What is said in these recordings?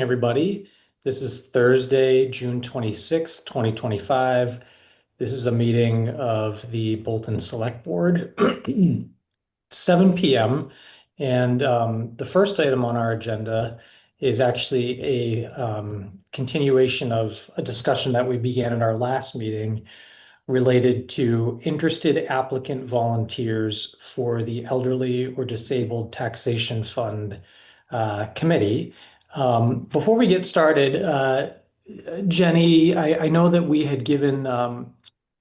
everybody. This is Thursday, June 26th, 2025. This is a meeting of the Bolton Select Board, 7 p.m. And the first item on our agenda is actually a continuation of a discussion that we began in our last meeting related to interested applicant volunteers for the Elderly or Disabled Taxation Fund Committee. Before we get started, Jenny, I know that we had given Mr.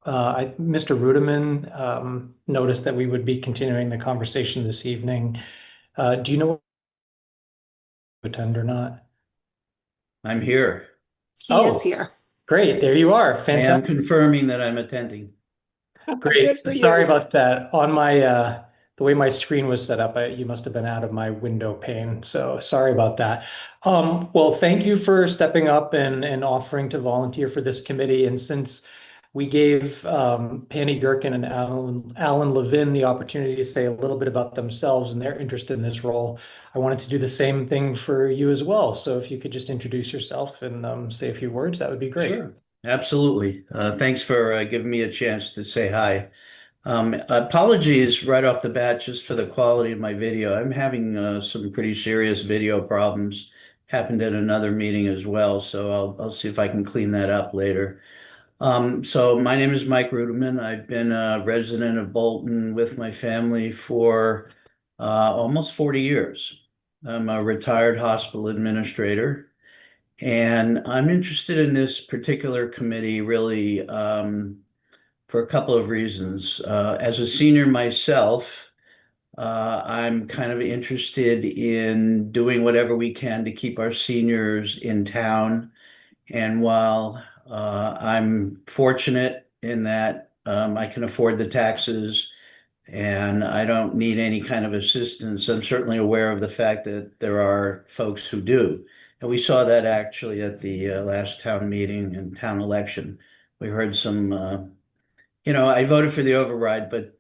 Rudiman noticed that we would be continuing the conversation this evening. Do you know if you attend or not? I'm here. He is Oh, here. great. There you are. I am Fantastic. confirming that I'm attending. Great. Good for Sorry you. about that. On my the way my screen was set up, you must have been out of my window pane. So sorry about that. Well, thank you for stepping up and offering to volunteer for this committee. And since we gave Penny Gherkin and Alan Levin the opportunity to say a little bit about themselves and their interest in this role, I wanted to do the same thing for you as well. So if you could just introduce yourself and say a few words, that would be great. Sure, absolutely. Thanks for giving me a chance to say hi. Apologies right off the bat just for the quality of my video. I'm having some pretty serious video problems. Happened at another meeting as well, so I'll see if I can clean that up later. So my name is Mike Rudiman. I've been a resident of Bolton with my family for almost 40 years. I'm a retired hospital administrator, and I'm interested in this particular committee really for a couple of reasons. As a senior myself, I'm kind of interested in doing whatever we can to keep our seniors in town. And while I'm fortunate in that I can afford the taxes and I don't need any kind of assistance, I'm certainly aware of the fact that there are folks who do. And we saw that actually at the last town meeting and town election. We heard some, I voted for the override, but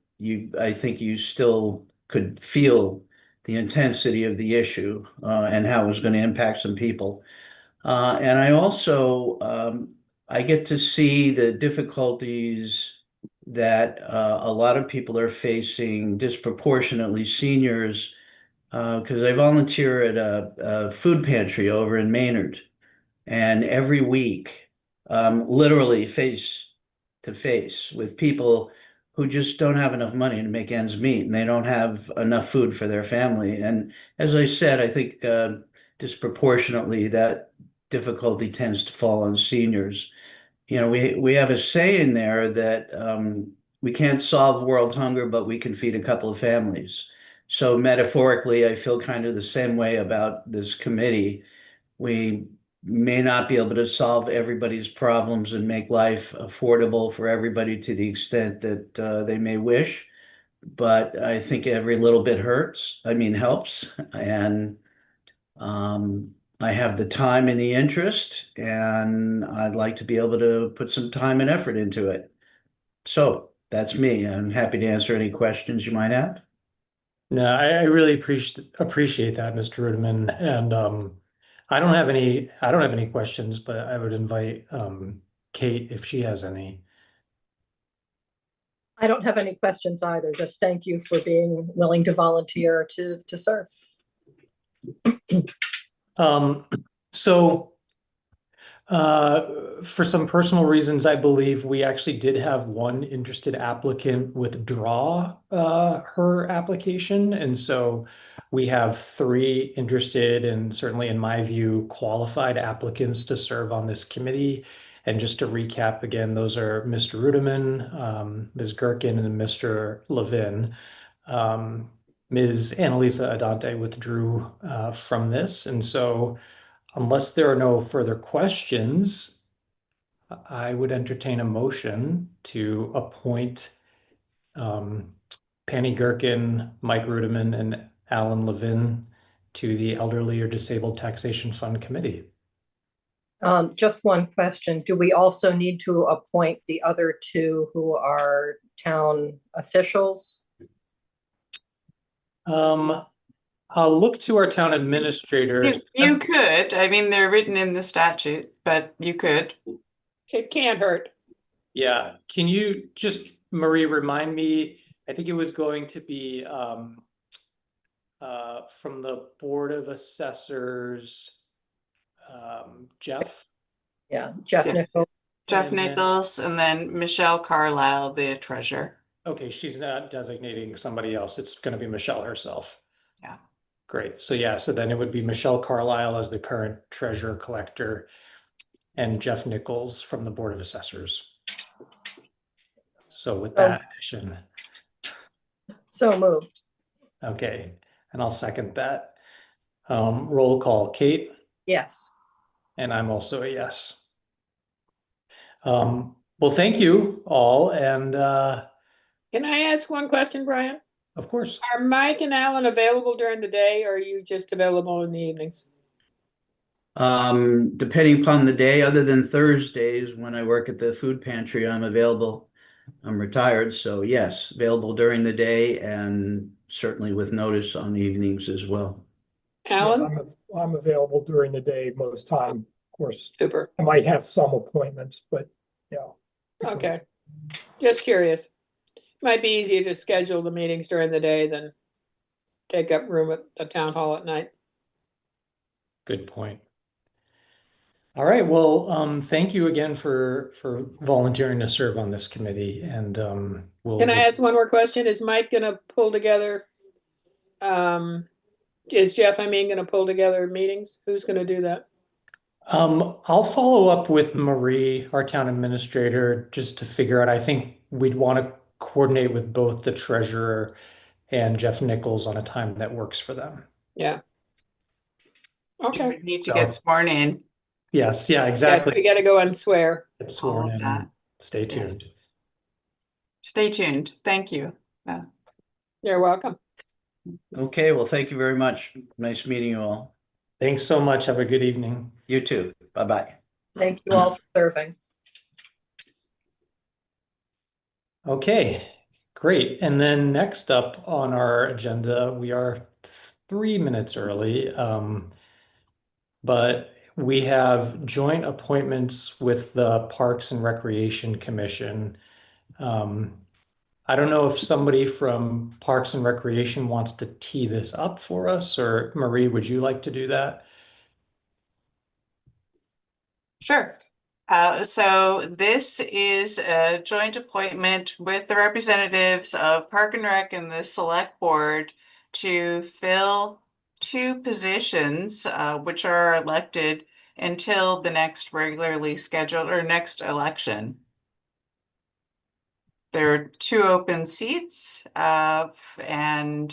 I think you still could feel the intensity of the issue and how it was going to impact some people. And I also I get to see the difficulties that a lot of people are facing, disproportionately seniors, because I volunteer at a food pantry over in Maynard, and every week, literally face to face with people who just don't have enough money to make ends meet, and they don't have enough food for their family. And as I said, I think disproportionately that difficulty tends to fall on seniors. We have a saying there that we can't solve world hunger, but we can feed a couple of families. So metaphorically, I feel kind of the same way about this committee. We may not be able to solve everybody's problems and make life affordable for everybody to the extent that they may wish, but I think every little bit helps. And I have the time and the interest, and I'd like to be able to put some time and effort into it. So that's me. I'm happy to answer any questions you might have. No, I really appreciate that, Mr. Rudiman. And I don't have any questions, but I would invite Kate if she has any. I don't have any questions either. Just thank you for being willing to volunteer to serve. So for some personal reasons, I believe we actually did have one interested applicant withdraw her application. And so we have three interested and certainly, in my view, qualified applicants to serve on this committee. And just to recap again, those are Mr. Rudiman, Ms. Gherkin, and Mr. Levin. Ms. Annalisa Adante withdrew from this. And so unless there are no further questions, I would entertain a motion to appoint Penny Gherkin, Mike Rudiman, and Alan Levin to the Elderly or Disabled Taxation Fund Committee. Just one question. Do we also need to appoint the other two who are town officials? I'll look to our town administrator. You could, I mean, they're written in the statute, but you could. It can't hurt. Yeah, can you just, Marie, remind me, I think it was going to be from the Board of Assessors, Jeff? Yeah, Jeff Yeah. Nichols. Jeff And then- Nichols and then Michelle Carlisle, the treasurer. Okay, she's not designating somebody else. It's gonna be Michelle herself. Yeah. Great. So yeah, so then it would be Michelle Carlisle as the current treasurer collector and Jeff Nichols from the Board of Assessors. So with that addition, So moved. okay, and I'll second that. Roll call, Kate, Yes. and I'm also a yes. Well, thank you all, and Can I ask one question, Brian? of course. Are Mike and Alan available during the day, or are you just available in the evenings? Depending upon the day, other than Thursdays when I work at the food pantry, I'm available. I'm retired, so yes, available during the day and certainly with notice on the evenings as well. Alan? I'm available during the day most time. Of course, Super. I might have some appointments, but yeah. Okay. Just curious. Might be easier to schedule the meetings during the day than take up room at the town hall at night. Good point. All right, well, thank you again for volunteering to serve on this committee, and we'll. Can I ask one more question? Is Mike gonna pull together? Is Jeff, gonna pull together meetings? Who's gonna do that? I'll follow up with Marie, our town administrator, just to figure out. I think we'd want to coordinate with both the treasurer and Jeff Nichols on a time that works for them. Yeah. You Okay. would need to So- get sworn in. Yes, yeah, Yes, exactly. we gotta go and swear. Get sworn All of in. that. Stay tuned. Yes. Stay tuned. Thank you. You're welcome. Okay, well, thank you very much. Nice meeting you all. Thanks so much. Have a good evening. You too. Bye-bye. Thank you all for serving. Okay, great. And then next up on our agenda, we are 3 minutes early. But we have joint appointments with the Parks and Recreation Commission. I don't know if somebody from Parks and Recreation wants to tee this up for us, or Marie, would you like to do that? Sure. So this is a joint appointment with the representatives of Park and Rec and the Select Board to fill two positions, which are elected until the next regularly scheduled or next election. There are two open seats, and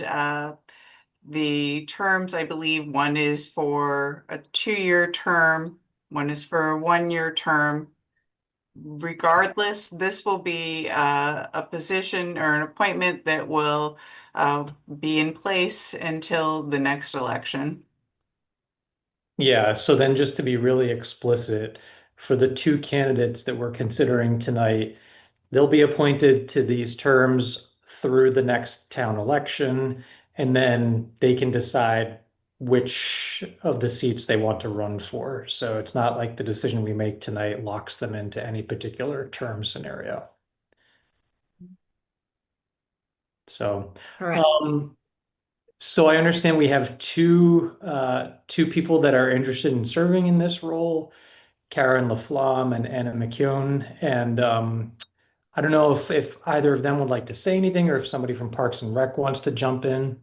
the terms, I believe, one is for a 2-year term, one is for a 1-year term. Regardless, this will be a position or an appointment that will be in place until the next election. Yeah, so then just to be really explicit, for the two candidates that we're considering tonight, they'll be appointed to these terms through the next town election, and then they can decide which of the seats they want to run for. So it's not like the decision we make tonight locks them into any particular term scenario. So, All right. so I understand we have two people that are interested in serving in this role, Karen Laflamme and Anna McKeown. And I don't know if either of them would like to say anything, or if somebody from Parks and Rec wants to jump in.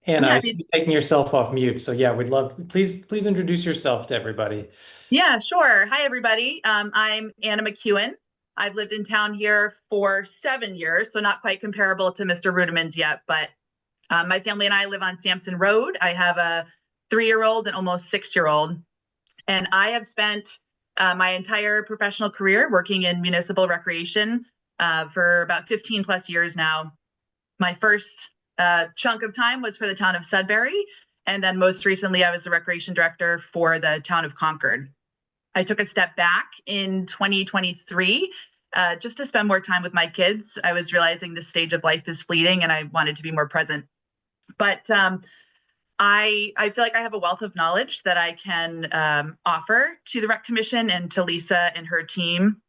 Anna, Yeah, I see you taking yourself off mute. So yeah, we'd love, please introduce yourself to everybody. Yeah, sure. Hi, everybody. I'm Anna McEwen. I've lived in town here for 7 years, so not quite comparable to Mr. Rudimans yet, but my family and I live on Sampson Road. I have a 3-year-old and almost 6-year-old, and I have spent my entire professional career working in municipal recreation for about 15 plus years now. My first chunk of time was for the town of Sudbury, and then most recently I was the recreation director for the town of Concord. I took a step back in 2023 just to spend more time with my kids. I was realizing this stage of life is fleeting and I wanted to be more present. But I feel like I have a wealth of knowledge that I can offer to the Rec Commission and to Lisa and her team.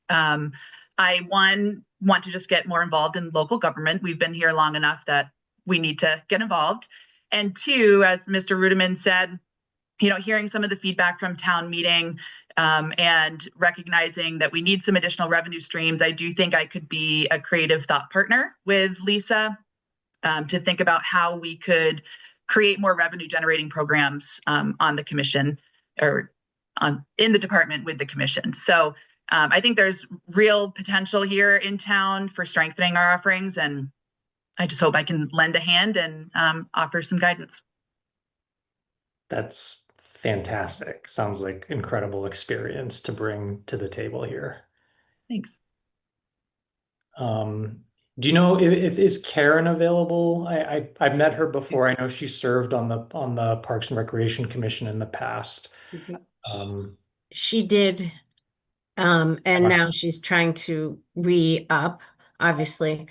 I want to just get more involved in local government. We've been here long enough that we need to get involved. And two, as Mr. Rudiman said, hearing some of the feedback from town meeting and recognizing that we need some additional revenue streams, I do think I could be a creative thought partner with Lisa to think about how we could create more revenue generating programs on the commission or in the department with the commission. So I think there's real potential here in town for strengthening our offerings, and I just hope I can lend a hand and offer some guidance. That's fantastic. Sounds like incredible experience to bring to the table here. Thanks. Do you know if is Karen available? I've met her before. I know she served on the Parks and Recreation Commission in the past. She did, and now she's trying to re-up, obviously.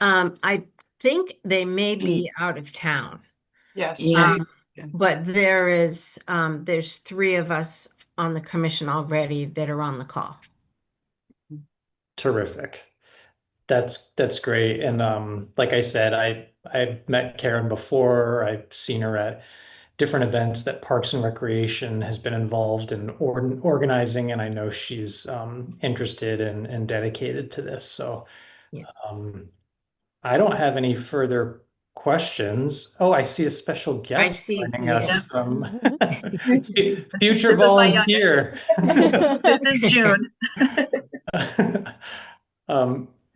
I think they may be out of town. Yes. But there's 3 of us on the commission already that are on the call. Terrific. That's great. And like I said, I've met Karen before. I've seen her at different events that Parks and Recreation has been involved in organizing, and I know she's interested and dedicated to this. So Yes. I don't have any further questions. Oh, I see a special guest see, joining yeah. us from This future is my volunteer. This is June.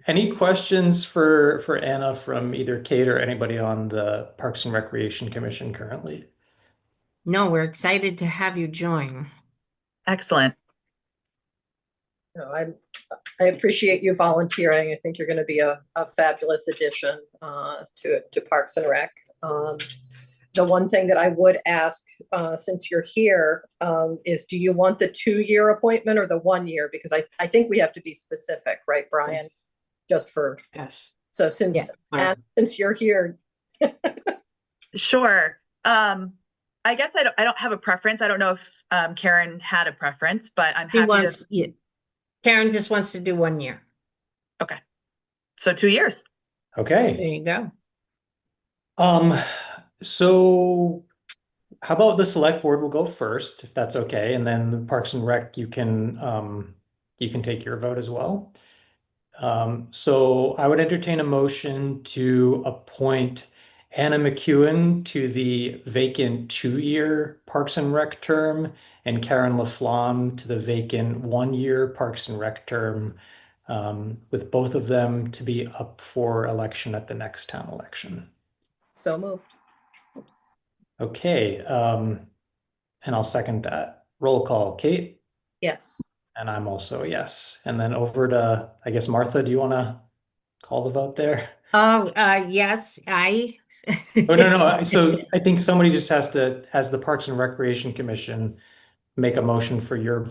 Any questions for Anna from either Kate or anybody on the Parks and Recreation Commission currently? No, we're excited to have you join. Excellent. No, I appreciate you volunteering. I think you're going to be a fabulous addition to Parks and Rec. The one thing that I would ask, since you're here, is do you want the 2-year appointment or the 1 year? Because I think we have to be specific, right, Brian? Yes. Just for, Yes. so since you're here. Sure. I guess I don't have a preference. I don't know if Karen had a preference, but I'm happy to. Karen just wants to do 1 year. Okay. So 2 years. Okay. There you go. So how about the select board will go first, if that's okay, and then the Parks and Rec, you can take your vote as well. So I would entertain a motion to appoint Anna McEwen to the vacant 2-year Parks and Rec term and Karen Laflamme to the vacant 1-year Parks and Rec term, with both of them to be up for election at the next town election. So moved. Okay, and I'll second that. Roll call, Kate? Yes. And I'm also a yes. And then over to, I guess, Martha, do you want to call the vote there? Oh, yes, Oh, no. So I think somebody just has to, as the Parks and Recreation Commission, make a motion for your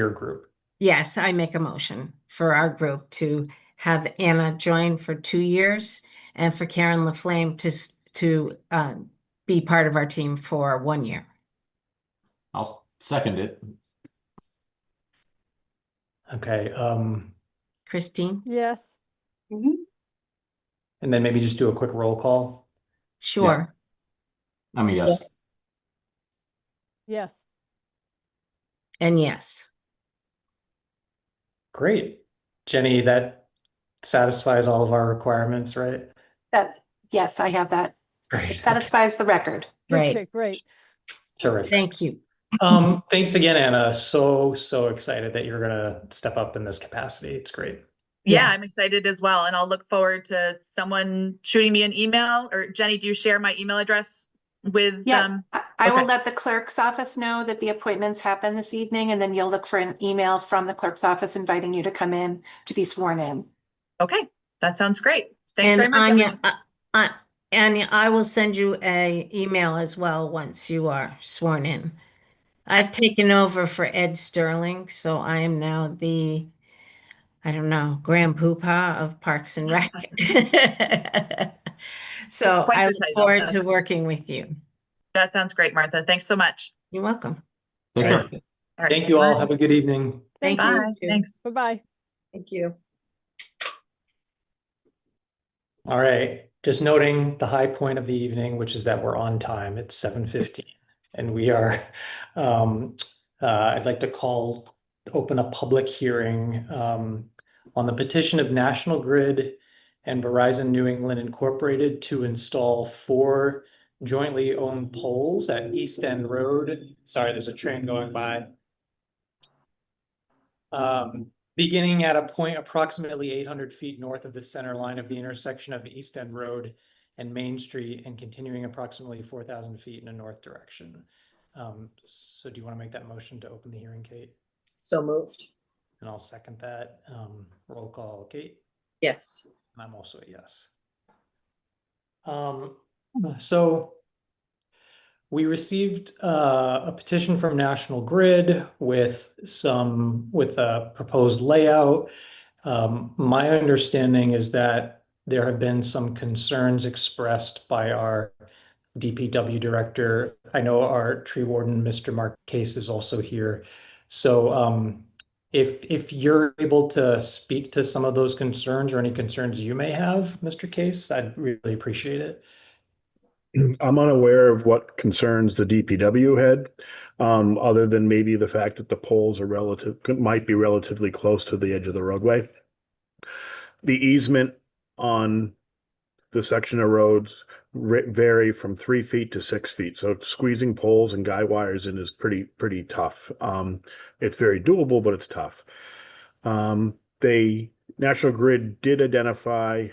group. Yes, I make a motion for our group to have Anna join for 2 years and for Karen Laflamme to be part of our team for 1 year. I'll second it. Okay, Christine? Yes. and then maybe just do a quick roll call. Sure. I'm a yes. Yes. And yes. Great. Jenny, that satisfies all of our requirements, right? Yes, I have that. Great. It satisfies the record. Right. Okay, great. Terrific. Thank you. Thanks again, Anna. So excited that you're gonna step up in this capacity. It's great. Yeah, Yes. I'm excited as well. And I'll look forward to someone shooting me an email. Or Jenny, do you share my email address with Yeah, I will okay. let the clerk's office know that the appointments happen this evening, and then you'll look for an email from the clerk's office inviting you to come in to be sworn in. Okay, that sounds great. Thanks And very much. Anya, everyone. Anya, I will send you a email as well once you are sworn in. I've taken over for Ed Sterling, so I am now the I don't know, grand poobah of Parks and Rec. So Quite I the look title. forward to working with you. That sounds great, Martha. Thanks so much. You're welcome. Take Thank care. All right. Thank you all. Bye. Have a good evening. Thank Thank you. Bye. too. Thanks. Bye-bye. Thank you. All right, just noting the high point of the evening, which is that we're on time. It's 7:15, and we are. I'd like to open a public hearing on the petition of National Grid and Verizon New England Incorporated to install 4 jointly owned poles at East End Road. Sorry, there's a train going by. Beginning at a point approximately 800 feet north of the center line of the intersection of East End Road and Main Street, and continuing approximately 4,000 feet in a north direction. So do you want to make that motion to open the hearing, Kate? So moved. And I'll second that. Roll call, Kate? Yes. And I'm also a yes. So we received a petition from National Grid with a proposed layout. My understanding is that there have been some concerns expressed by our DPW director. I know our tree warden, Mr. Mark Case, is also here. So if you're able to speak to some of those concerns or any concerns you may have, Mr. Case, I'd really appreciate it. I'm unaware of what concerns the DPW had, other than maybe the fact that the poles might be relatively close to the edge of the roadway. The easement on the section of roads vary from 3 feet to 6 feet. So squeezing poles and guy wires in is pretty tough. It's very doable, but it's tough. National Grid did identify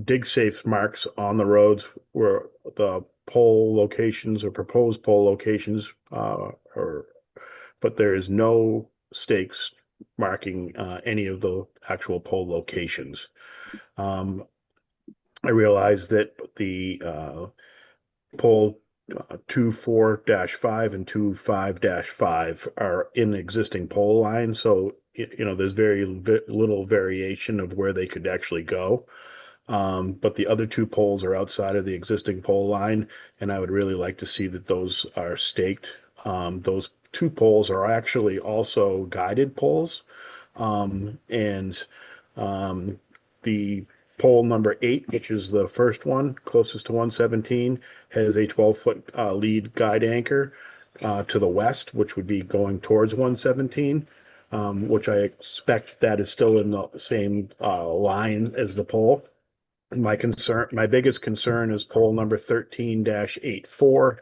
dig safe marks on the roads where the pole locations or proposed pole locations but there is no stakes marking any of the actual pole locations. I realize that the pole 24-5 and 25-5 are in existing pole lines, so there's very little variation of where they could actually go. But the other 2 poles are outside of the existing pole line, and I would really like to see that those are staked. Those 2 poles are actually also guided poles. The pole number 8, which is the first one closest to 117, has a 12-foot lead guide anchor to the west, which would be going towards 117. Which I expect that is still in the same line as the pole. My biggest concern is pole number 13-84.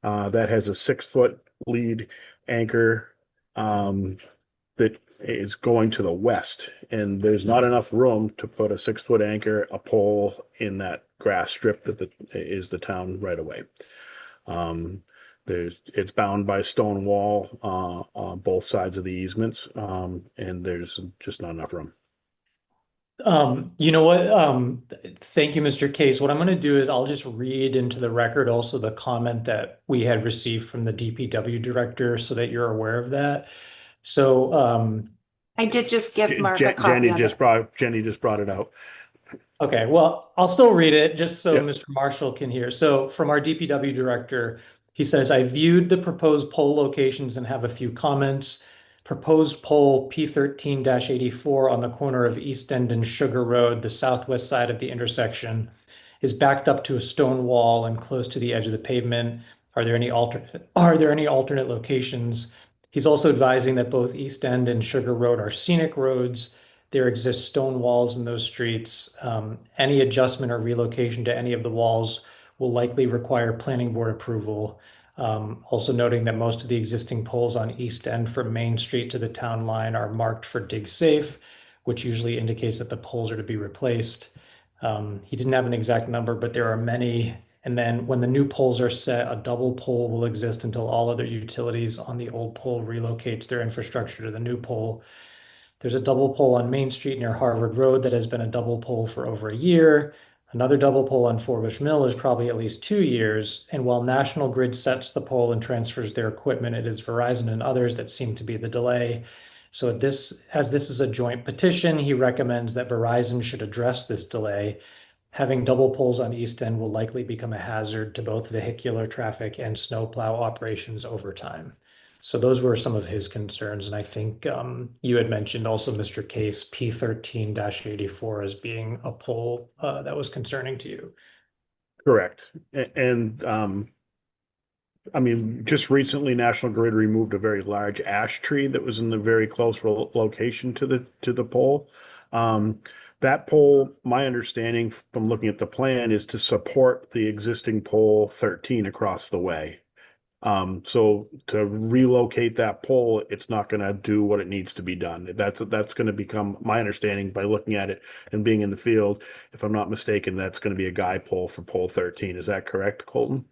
That has a 6-foot lead anchor that is going to the west, and there's not enough room to put a 6-foot anchor, a pole in that grass strip that is the town right away. It's bound by a stone wall on both sides of the easements, and there's just not enough room. You know what? Thank you, Mr. Case. What I'm going to do is I'll just read into the record also the comment that we had received from the DPW director so that you're aware of that. So I did just give Mark a copy of it. Jenny just brought it out. okay, well, I'll still read it just so Yep. Mr. Marshall can hear. So from our DPW director, he says, I viewed the proposed pole locations and have a few comments. Proposed pole P13-84 on the corner of East End and Sugar Road, the southwest side of the intersection, is backed up to a stone wall and close to the edge of the pavement. Are there any alternate locations? He's also advising that both East End and Sugar Road are scenic roads. There exist stone walls in those streets. Any adjustment or relocation to any of the walls will likely require planning board approval. Also noting that most of the existing poles on East End from Main Street to the town line are marked for dig safe, which usually indicates that the poles are to be replaced. He didn't have an exact number, but there are many. And then when the new poles are set, a double pole will exist until all other utilities on the old pole relocates their infrastructure to the new pole. There's a double pole on Main Street near Harvard Road that has been a double pole for over a year. Another double pole on Forbush Mill is probably at least 2 years. And while National Grid sets the pole and transfers their equipment, it is Verizon and others that seem to be the delay. So as this is a joint petition, he recommends that Verizon should address this delay. Having double poles on East End will likely become a hazard to both vehicular traffic and snowplow operations over time. So those were some of his concerns, and I think you had mentioned also, Mr. Case, P13-84 as being a pole that was concerning to you. Correct. And I mean, just recently, National Grid removed a very large ash tree that was in the very close location to the pole. That pole, my understanding from looking at the plan, is to support the existing pole 13 across the way. So to relocate that pole, it's not going to do what it needs to be done. That's going to become, my understanding by looking at it and being in the field, if I'm not mistaken, that's going to be a guy pole for pole 13. Is that correct, Colton?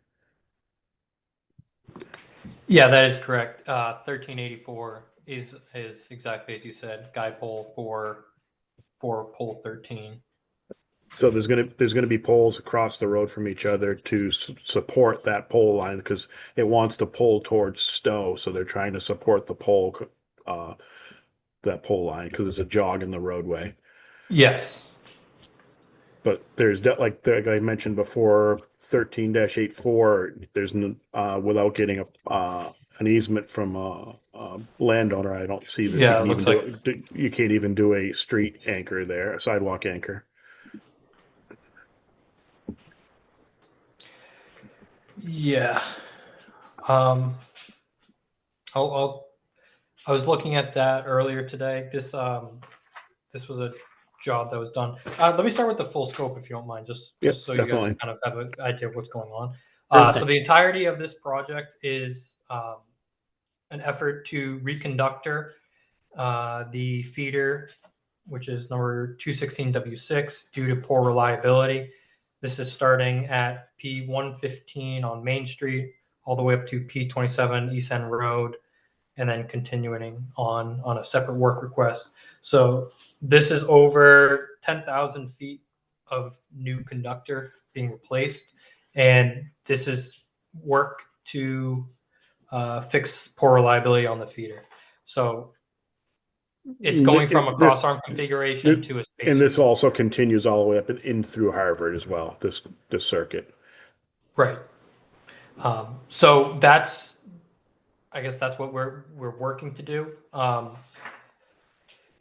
Yeah, that is correct. 1384 is exactly as you said, guy pole for pole 13. So there's gonna be poles across the road from each other to support that pole line because it wants to pull towards Stowe, so they're trying to support the pole, that pole line because it's a jog in the roadway. Yes. But there's like I mentioned before, 13-84. There's without getting an easement from a landowner, I don't see that. Yeah, it looks like You can't even do a street anchor there, a sidewalk anchor. Yeah. I was looking at that earlier today. This was a job that was done. Let me start with the full scope, if you don't mind, just so definitely. you guys kind of have an idea of what's going on. Sure thing. So the entirety of this project is an effort to reconductor the feeder, which is number 216W6, due to poor reliability. This is starting at P115 on Main Street, all the way up to P27 East End Road, and then continuing on a separate work request. So this is over 10,000 feet of new conductor being replaced, and this is work to fix poor reliability on the feeder. So it's going from a cross-arm configuration to a space. And this also continues all the way up in through Harvard as well, this circuit. Right. So that's, I guess that's what we're working to do.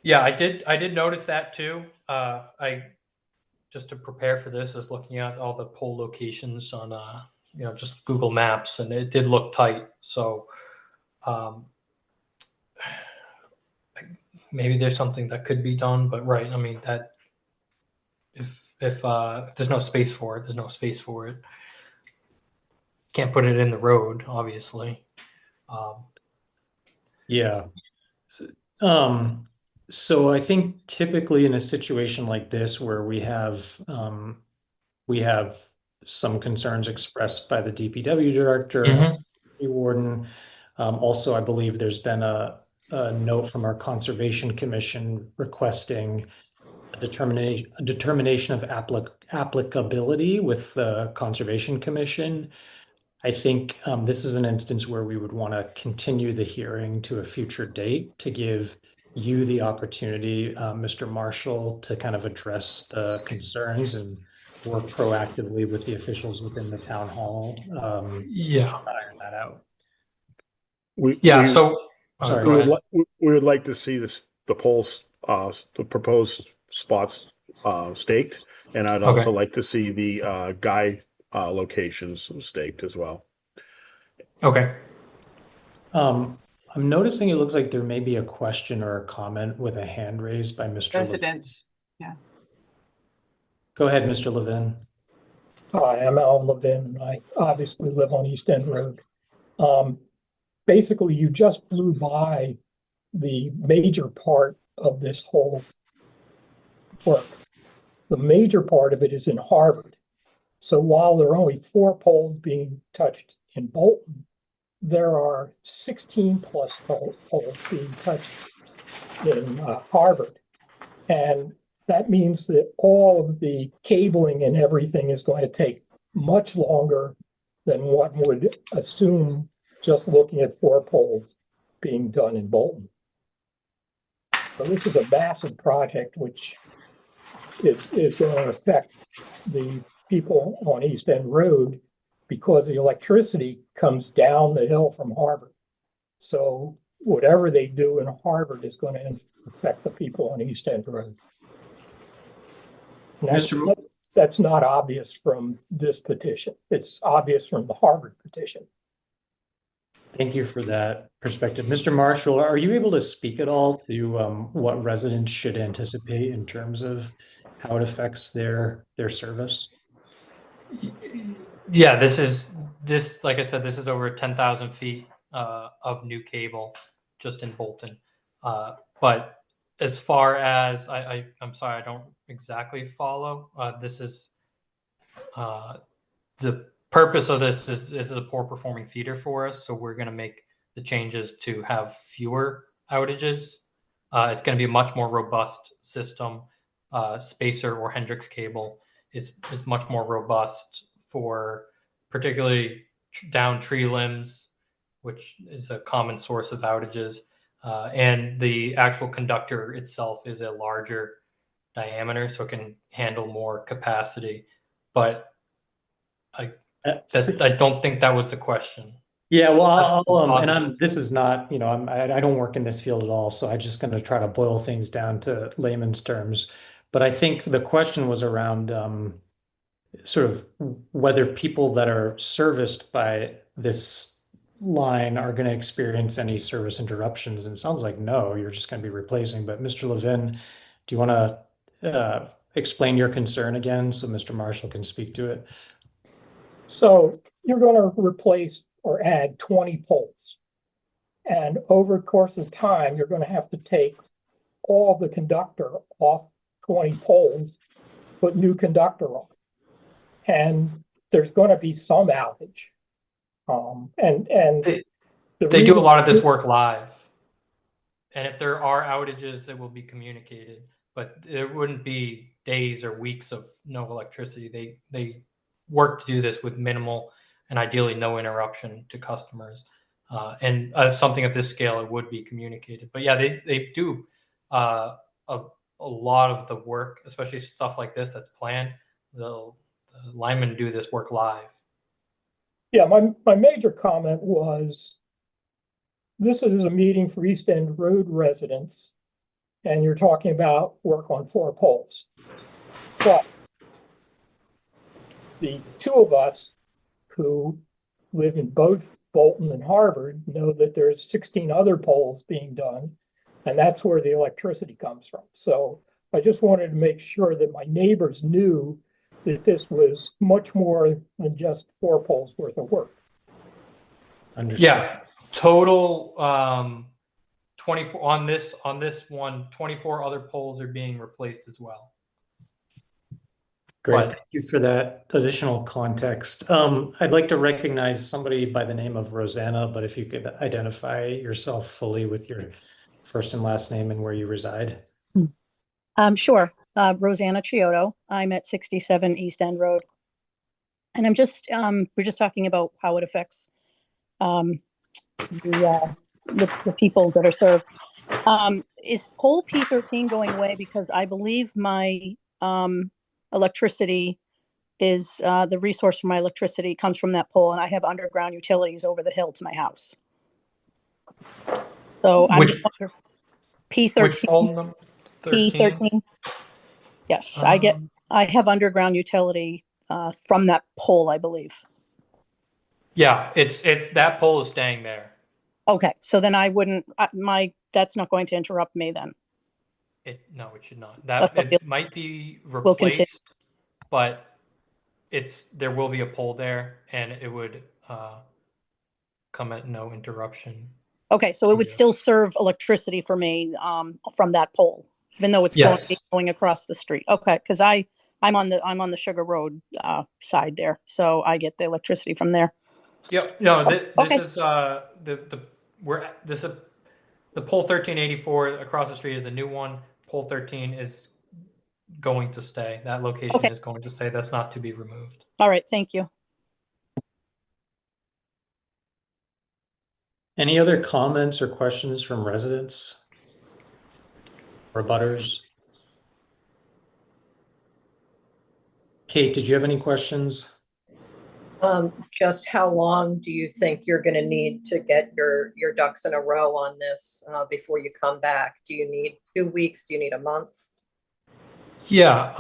Yeah, I did notice that too. I just to prepare for this, I was looking at all the pole locations on just Google Maps, and it did look tight. So maybe there's something that could be done, but right, I mean that if there's no space for it, there's no space for it. Can't put it in the road, obviously. Yeah. So I think typically in a situation like this where we have some concerns expressed by the DPW director, Mhm. warden. Also, I believe there's been a note from our Conservation Commission requesting a determination of applicability with the Conservation Commission. I think this is an instance where we would want to continue the hearing to a future date to give you the opportunity, Mr. Marshall, to kind of address the concerns and work proactively with the officials within the town hall. Yeah. Iron that out. We would like to see the poles, the proposed spots staked, and I'd also like to see the guy locations staked as well. Okay. I'm noticing it looks like there may be a question or a comment with a hand raised by Mr. Residents. Yeah. Go ahead, Mr. Levin. Hi, I'm Al Levin, and I obviously live on East End Road. Basically, you just blew by the major part of this whole work. The major part of it is in Harvard. So while there are only 4 poles being touched in Bolton, there are 16 plus poles being touched in Harvard. And that means that all of the cabling and everything is going to take much longer than one would assume just looking at 4 poles being done in Bolton. So this is a massive project which is going to affect the people on East End Road because the electricity comes down the hill from Harvard. So whatever they do in Harvard is going to affect the people on East End Road. And that's not obvious from this petition. It's obvious from the Harvard petition. Thank you for that perspective. Mr. Marshall, are you able to speak at all to what residents should anticipate in terms of how it affects their service? Yeah, like I said, this is over 10,000 feet of new cable just in Bolton. But as far as I'm sorry, I don't exactly follow. This is the purpose of this is a poor performing feeder for us, so we're going to make the changes to have fewer outages. It's going to be a much more robust system. Spacer or Hendrix cable is much more robust for particularly down tree limbs, which is a common source of outages. And the actual conductor itself is a larger diameter, so it can handle more capacity. But I don't think that was the question. Yeah, well, this is not, I don't work in this field at all, so I'm just going to try to boil things down to layman's terms. But I think the question was around sort of whether people that are serviced by this line are going to experience any service interruptions. And it sounds like no, you're just going to be replacing. But Mr. Levin, do you want to explain your concern again so Mr. Marshall can speak to it? So you're going to replace or add 20 poles. And over the course of time, you're going to have to take all the conductor off 20 poles, put new conductor on. And there's going to be some outage. They do a lot of this work live. And if there are outages, it will be communicated. But it wouldn't be days or weeks of no electricity. They work to do this with minimal and ideally no interruption to customers. And something at this scale, it would be communicated. But yeah, they do a lot of the work, especially stuff like this that's planned. The linemen do this work live. Yeah, my major comment was, this is a meeting for East End Road residents, and you're talking about work on 4 poles. But the two of us who live in both Bolton and Harvard know that there's 16 other poles being done, and that's where the electricity comes from. So I just wanted to make sure that my neighbors knew that this was much more than just 4 poles worth of work. Understood. Yeah, total 24 on this one. 24 other poles are being replaced as well. Great, thank you for that additional context. I'd like to recognize somebody by the name of Rosanna, but if you could identify yourself fully with your first and last name and where you reside. Sure. Rosanna Chiodo. I'm at 67 East End Road. And I'm just, we're just talking about how it affects the people that are served. Is pole P13 going away? Because I believe my electricity is, the resource for my electricity comes from that pole, and I have underground utilities over the hill to my house. So I'm just wondering, P13. P13. Yes, I have underground utility from that pole, I believe. Yeah, that pole is staying there. Okay, so then I wouldn't, that's not going to interrupt me then. No, it should not. It might be replaced, but there will be a pole there, and it would come at no interruption. Okay, so it would still serve electricity for me from that pole, even though it's going across the street. Okay, because I'm on the Sugar Road side there, so I get the electricity from there. Yep. No, this is the pole 1384 across the street is a new one. Pole 13 is going to stay. That location is going to stay. That's not to be removed. All right, thank you. Any other comments or questions from residents? or butters? Kate, did you have any questions? Just how long do you think you're gonna need to get your ducks in a row on this, before you come back? Do you need 2 weeks? Do you need a month? Yeah,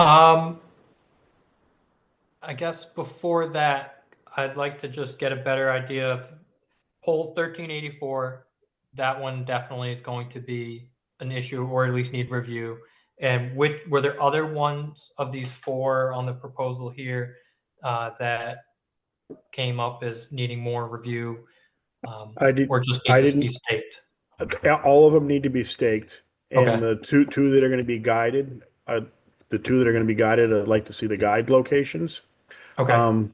I guess before that, I'd like to just get a better idea of poll 1384. That one definitely is going to be an issue, or at least need review. And were there other ones of these 4 on the proposal here that came up as needing more review, or just needs to be staked? All of them need to be staked, and Okay. the two that are going to be guided, I'd like to see the guide locations. Okay.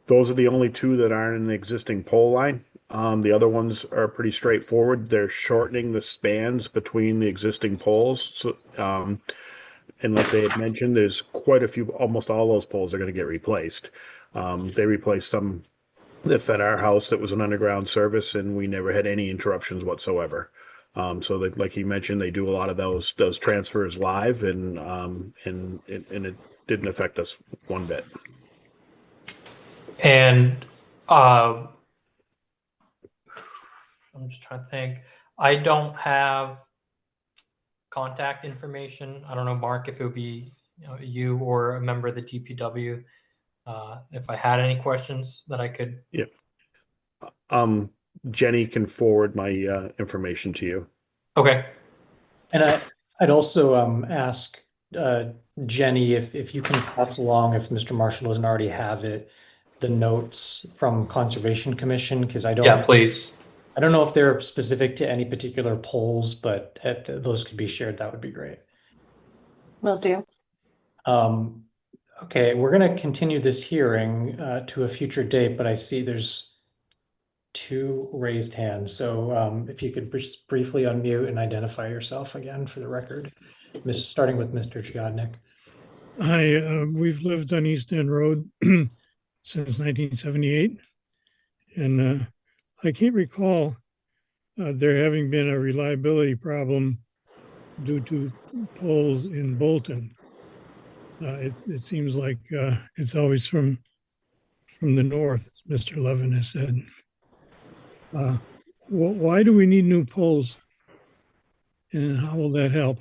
Those are the only 2 that aren't in the existing pole line. The other ones are pretty straightforward. They're shortening the spans between the existing poles. So, and like they had mentioned, there's quite a few, almost all those poles are going to get replaced. They replaced some that fed our house that was an underground service, and we never had any interruptions whatsoever. So that, like he mentioned, they do a lot of those transfers live, and it didn't affect us one bit. And I'm just trying to think. I don't have contact information. I don't know, Mark, if it would be you or a member of the DPW. If I had any questions that I could. Yep. Jenny can forward my information to you. Okay. And I'd also ask Jenny if you can pass along, if Mr. Marshall doesn't already have it, the notes from Conservation Commission, because Yeah, please. I don't know if they're specific to any particular polls, but if those could be shared, that would be great. Will do. Okay, we're going to continue this hearing to a future date, but I see there's 2 raised hands. So if you could just briefly unmute and identify yourself again for the record, starting with Mr. Jagodnik. Hi, we've lived on East End Road since 1978, and I can't recall there having been a reliability problem due to poles in Bolton. It seems like it's always from the north, as Mr. Levin has said. Why do we need new poles, and how will that help?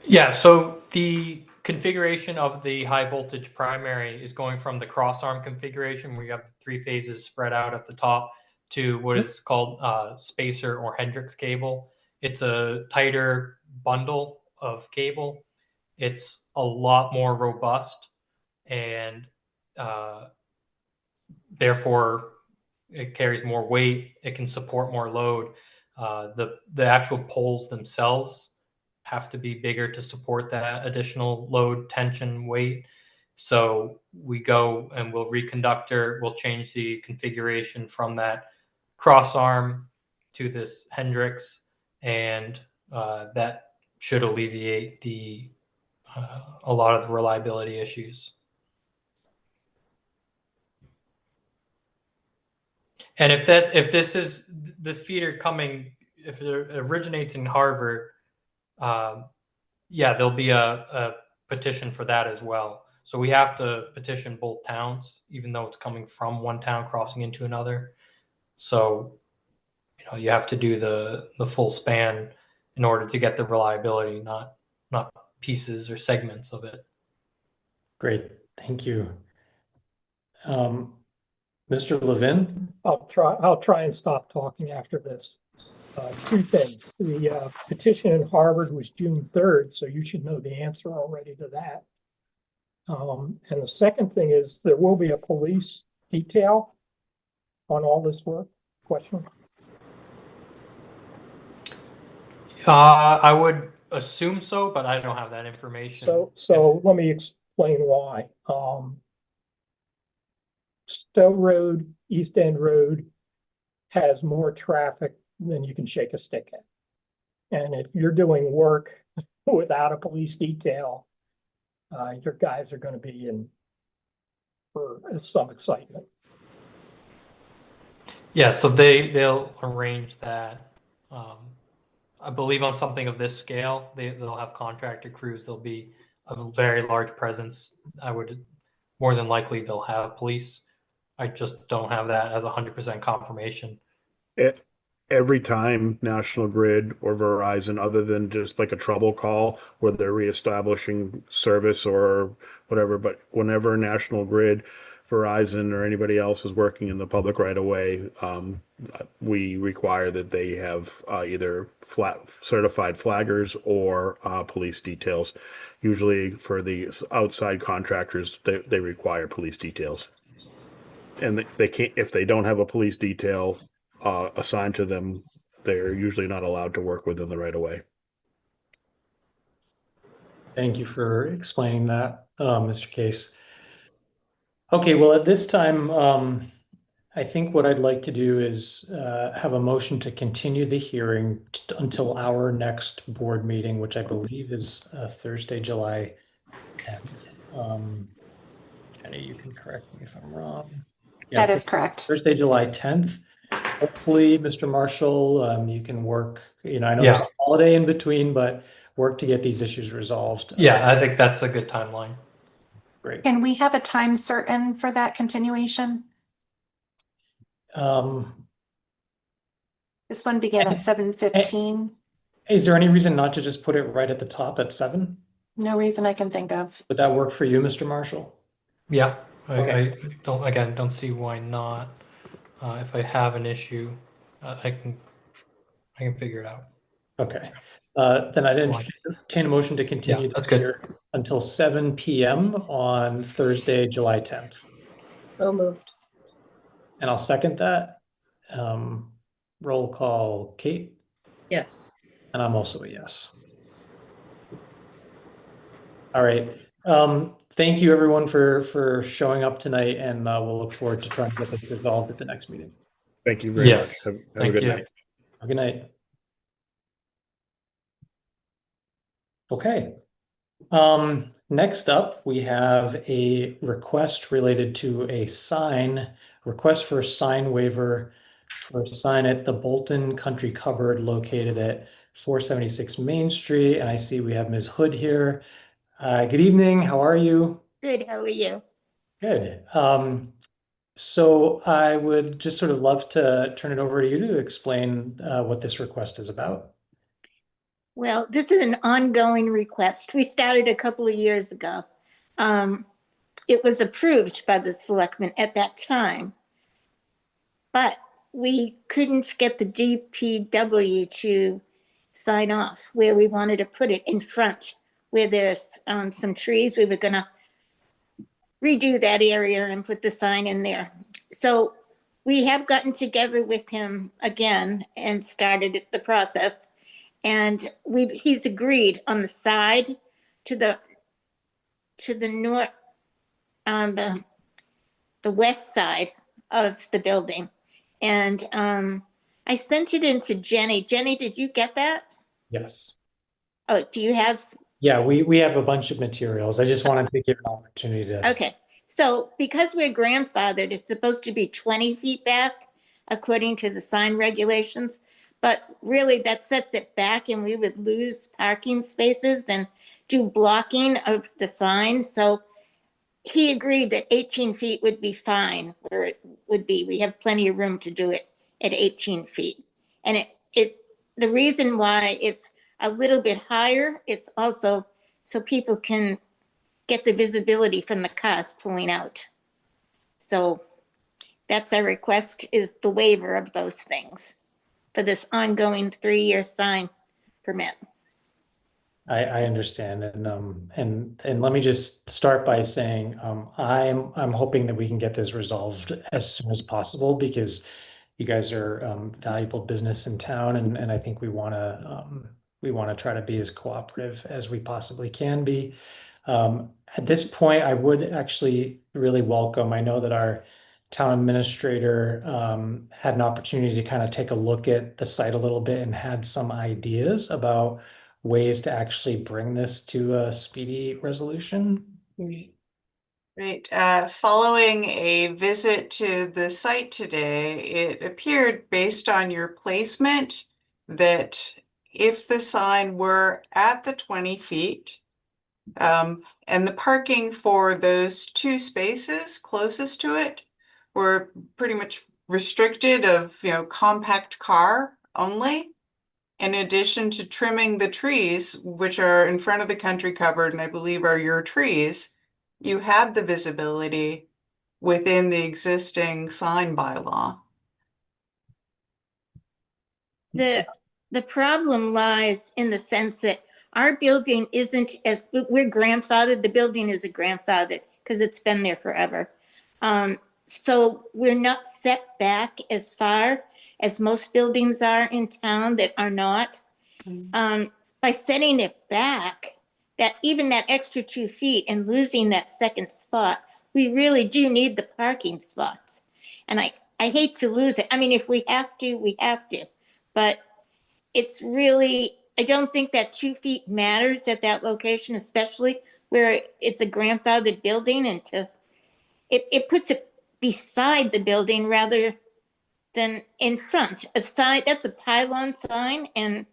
Yeah, so the configuration of the high voltage primary is going from the cross arm configuration where you have 3 phases spread out at the top to what is called spacer or Hendrix cable. It's a tighter bundle of cable. It's a lot more robust, and therefore it carries more weight. It can support more load. The actual poles themselves have to be bigger to support that additional load, tension, weight. So we go and we'll reconductor, we'll change the configuration from that cross arm to this Hendrix, and that should alleviate a lot of the reliability issues. And if this feeder coming, if it originates in Harvard, yeah, there'll be a petition for that as well. So we have to petition both towns, even though it's coming from one town crossing into another. So, you have to do the full span in order to get the reliability, not pieces or segments of it. Great, thank you. Mr. Levin? I'll try and stop talking after this. 2 things. The petition in Harvard was June 3rd, so you should know the answer already to that. And the second thing is there will be a police detail on all this work? Question? I would assume so, but I don't have that information. So let me explain why. Stowe Road, East End Road has more traffic than you can shake a stick at. And if you're doing work without a police detail, your guys are going to be in for some excitement. Yeah, so they'll arrange that. I believe on something of this scale, they'll have contractor crews. There'll be a very large presence. I would more than likely they'll have police. I just don't have that as 100% confirmation. Every time National Grid or Verizon, other than just like a trouble call where they're reestablishing service or whatever, but whenever National Grid, Verizon, or anybody else is working in the public right away, we require that they have either certified flaggers or police details. Usually for the outside contractors, they require police details. And they can't, if they don't have a police detail assigned to them, they're usually not allowed to work within the right of way. Thank you for explaining that, Mr. Case. Okay, well, at this time, I think what I'd like to do is have a motion to continue the hearing until our next board meeting, which I believe is Thursday, July 10th. Jenny, you can correct me if I'm wrong. Yeah, That is correct. Thursday, July 10th. Hopefully, Mr. Marshall, you can work, I know there's a holiday in between, but work to get these issues resolved. Yeah, I think that's a good timeline. Great. Can we have a time certain for that continuation? This one began at 7:15. Is there any reason not to just put it right at the top at 7? No reason I can think of. Would that work for you, Mr. Marshall? Yeah, Okay. I don't see why not. If I have an issue, I can figure it out. Okay. Then I'd entertain a motion to continue Yeah, that's this good. here until 7 p.m. on Thursday, July 10th. So moved. And I'll second that. Roll call, Kate, Yes. and I'm also a yes. All right. Thank you, everyone, for showing up tonight, and we'll look forward to trying to get this resolved at the next meeting. Thank you very Yes, much. Have a thank good you. night. Good night. Okay. Next up, we have a request related to a request for a sign waiver for a sign at the Bolton Country Cupboard located at 476 Main Street. And I see we have Ms. Hood here. Good evening. How are you? Good, how are you? Good. So I would just sort of love to turn it over to you to explain what this request is about. Well, this is an ongoing request. We started a couple of years ago. It was approved by the selectmen at that time, but we couldn't get the DPW to sign off where we wanted to put it in front, where there's some trees. We were gonna redo that area and put the sign in there. So we have gotten together with him again and started the process. And he's agreed on the side to the north, on the west side of the building. And I sent it in to Jenny. Jenny, did you get that? Yes. Oh, do you have? Yeah, we have a bunch of materials. I just wanted to give an opportunity to. Okay, so because we're grandfathered, it's supposed to be 20 feet back according to the sign regulations. But really that sets it back and we would lose parking spaces and do blocking of the sign. So he agreed that 18 feet would be fine where it would be. We have plenty of room to do it at 18 feet. And the reason why it's a little bit higher, it's also so people can get the visibility from the cars pulling out. So that's our request, is the waiver of those things for this ongoing 3-year sign permit. I understand, and let me just start by saying I'm hoping that we can get this resolved as soon as possible, because you guys are valuable business in town, and I think we want to try to be as cooperative as we possibly can be. At this point, I would actually really welcome. I know that our town administrator had an opportunity to kind of take a look at the site a little bit and had some ideas about ways to actually bring this to a speedy resolution. Right. Following a visit to the site today, it appeared based on your placement that if the sign were at the 20 feet, and the parking for those two spaces closest to it were pretty much restricted of, compact car only. In addition to trimming the trees, which are in front of the country cupboard and I believe are your trees, you have the visibility within the existing sign bylaw. The problem lies in the sense that our building isn't as, we're grandfathered, the building is a grandfathered because it's been there forever. So we're not set back as far as most buildings are in town that are not. By setting it back, that even that extra 2 feet and losing that second spot, we really do need the parking spots. And I hate to lose it. I mean, if we have to, we have to. But it's really, I don't think that 2 feet matters at that location, especially where it's a grandfathered building, and it puts it beside the building rather than in front. A sign, that's a pylon sign, and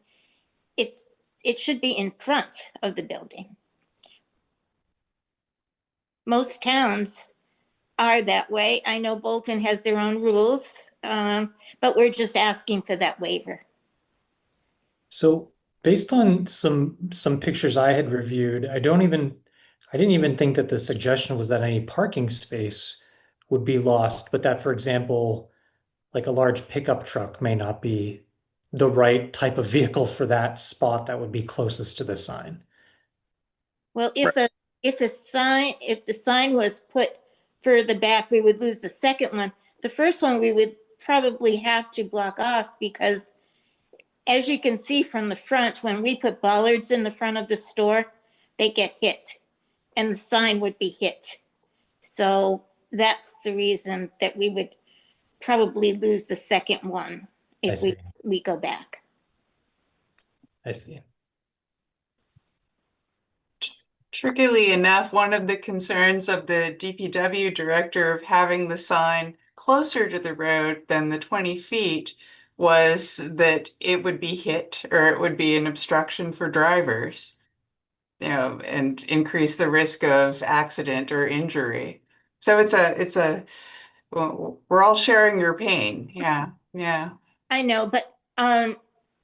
it should be in front of the building. Most towns are that way. I know Bolton has their own rules, but we're just asking for that waiver. So based on some pictures I had reviewed, I didn't even think that the suggestion was that any parking space would be lost, but that, for example, like a large pickup truck may not be the right type of vehicle for that spot that would be closest to the sign. Well, if the sign was put further back, we would lose the second one. The first one we would probably have to block off because, as you can see from the front, when we put bollards in the front of the store, they get hit and the sign would be hit. So that's the reason that we would probably lose the second one if we go back. I see. Trickily enough, one of the concerns of the DPW director of having the sign closer to the road than the 20 feet was that it would be hit or it would be an obstruction for drivers, and increase the risk of accident or injury. So well, we're all sharing your pain. Yeah. I know, but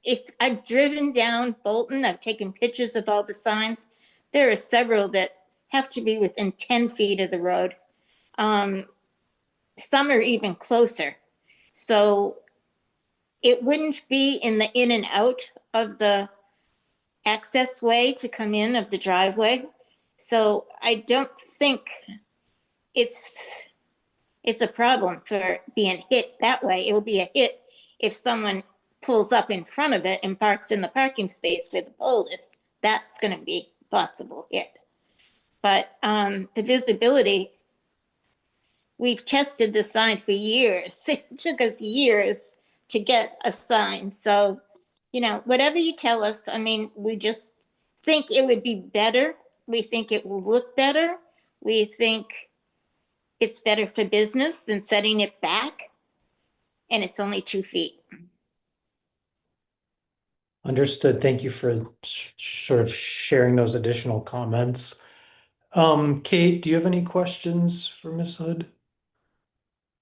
if I've driven down Bolton, I've taken pictures of all the signs. There are several that have to be within 10 feet of the road. Some are even closer. So it wouldn't be in the in and out of the access way to come in of the driveway. So I don't think it's a problem for being hit that way. It will be a hit if someone pulls up in front of it and parks in the parking space where the pole is. That's going to be possible hit. But the visibility, we've tested the sign for years. It took us years to get a sign. So, whatever you tell us, I mean, we just think it would be better. We think it will look better. We think it's better for business than setting it back. And it's only 2 feet. Understood. Thank you for sort of sharing those additional comments. Kate, do you have any questions for Ms. Hood?